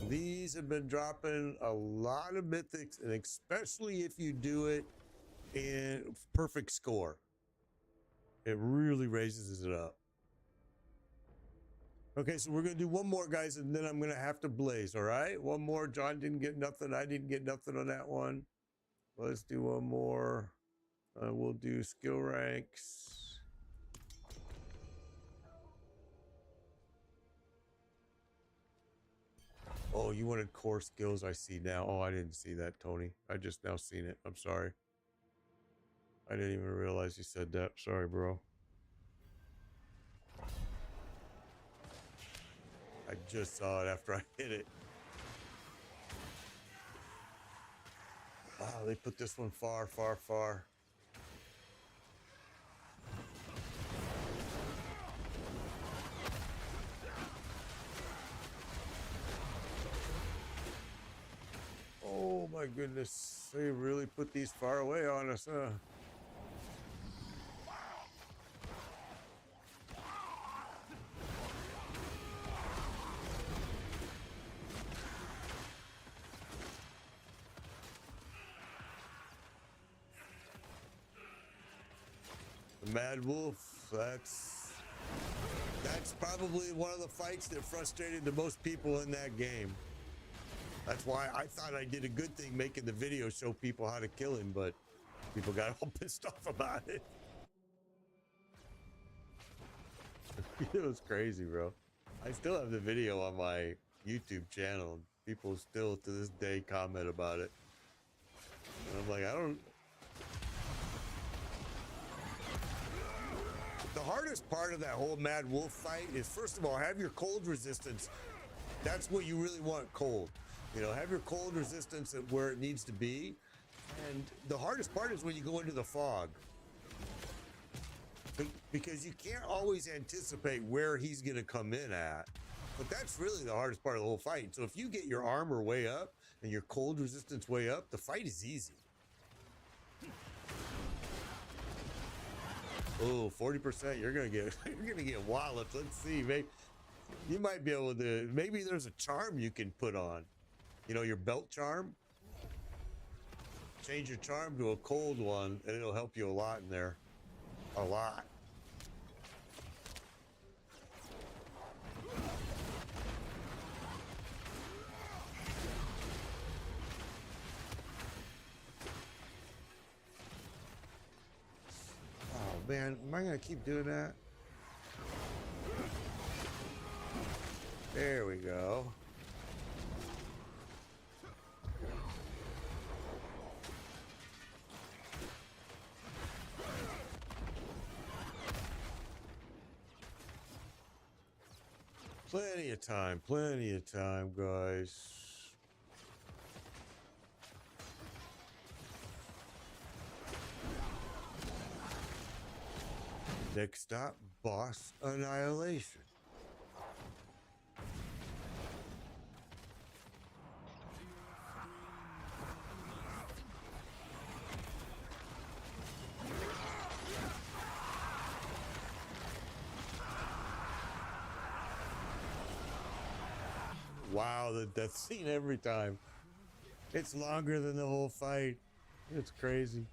These have been dropping a lot of mythics, and especially if you do it in perfect score, it really raises it up. Okay, so we're gonna do one more, guys, and then I'm gonna have to blaze. All right, one more. John didn't get nothing. I didn't get nothing on that one. Let's do one more. We'll do skill ranks. Oh, you wanted core skills, I see now. Oh, I didn't see that, Tony. I just now seen it. I'm sorry. I didn't even realize you said that. Sorry, bro. I just saw it after I hit it. Wow, they put this one far, far, far. Oh my goodness, they really put these far away on us, huh? The Mad Wolf, that's probably one of the fights that frustrated the most people in that game. That's why I thought I did a good thing making the video show people how to kill him, but people got all pissed off about it. It was crazy, bro. I still have the video on my YouTube channel. People still to this day comment about it. And I'm like, I don't... The hardest part of that whole Mad Wolf fight is, first of all, have your cold resistance. That's what you really want, cold. You know, have your cold resistance at where it needs to be. And the hardest part is when you go into the fog. Because you can't always anticipate where he's going to come in at. But that's really the hardest part of the whole fight. So if you get your armor way up and your cold resistance way up, the fight is easy. Oh, 40%, you're going to get walloped. Let's see, maybe you might be able to, maybe there's a charm you can put on. You know, your belt charm. Change your charm to a cold one, and it'll help you a lot in there. A lot. Oh, man. Am I going to keep doing that? There we go. Plenty of time, guys. Next stop, boss annihilation. Wow, the death scene every time. It's longer than the whole fight. It's crazy.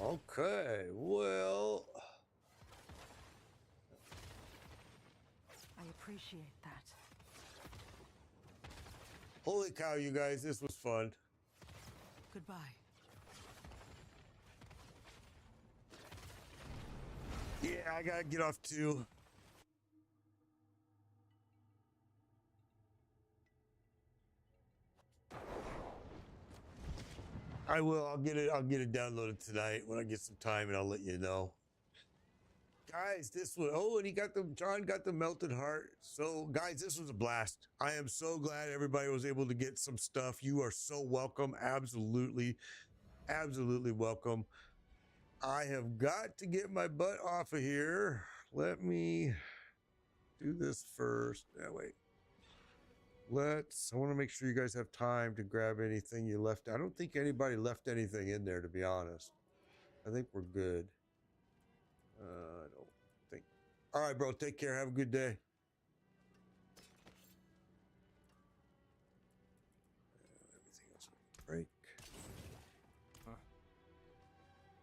Okay, well, I appreciate that. holy cow, you guys, this was fun. Goodbye. Yeah, I gotta get off too. I will. I'll get it downloaded tonight when I get some time, and I'll let you know. Guys, this was. Oh, and John got the melted heart. So, guys, this was a blast. I am so glad everybody was able to get some stuff. You are so welcome. Absolutely, absolutely welcome. I have got to get my butt off of here. Let me do this first. Wait. I want to make sure you guys have time to grab anything you left. I don't think anybody left anything in there, to be honest. I think we're good. I don't think. All right, bro. Take care. Have a good day. Everything else we can break.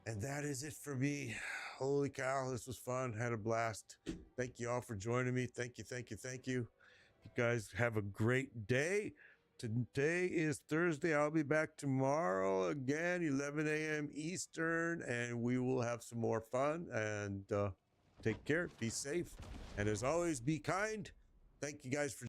And that is it for me. Holy cow, this was fun. Had a blast. Thank you all for joining me. Thank you, thank you, thank you. You guys have a great day. Today is Thursday. I'll be back tomorrow again, 11 a.m. Eastern, and we will have some more fun. And take care. Be safe. And as always, be kind. Thank you guys for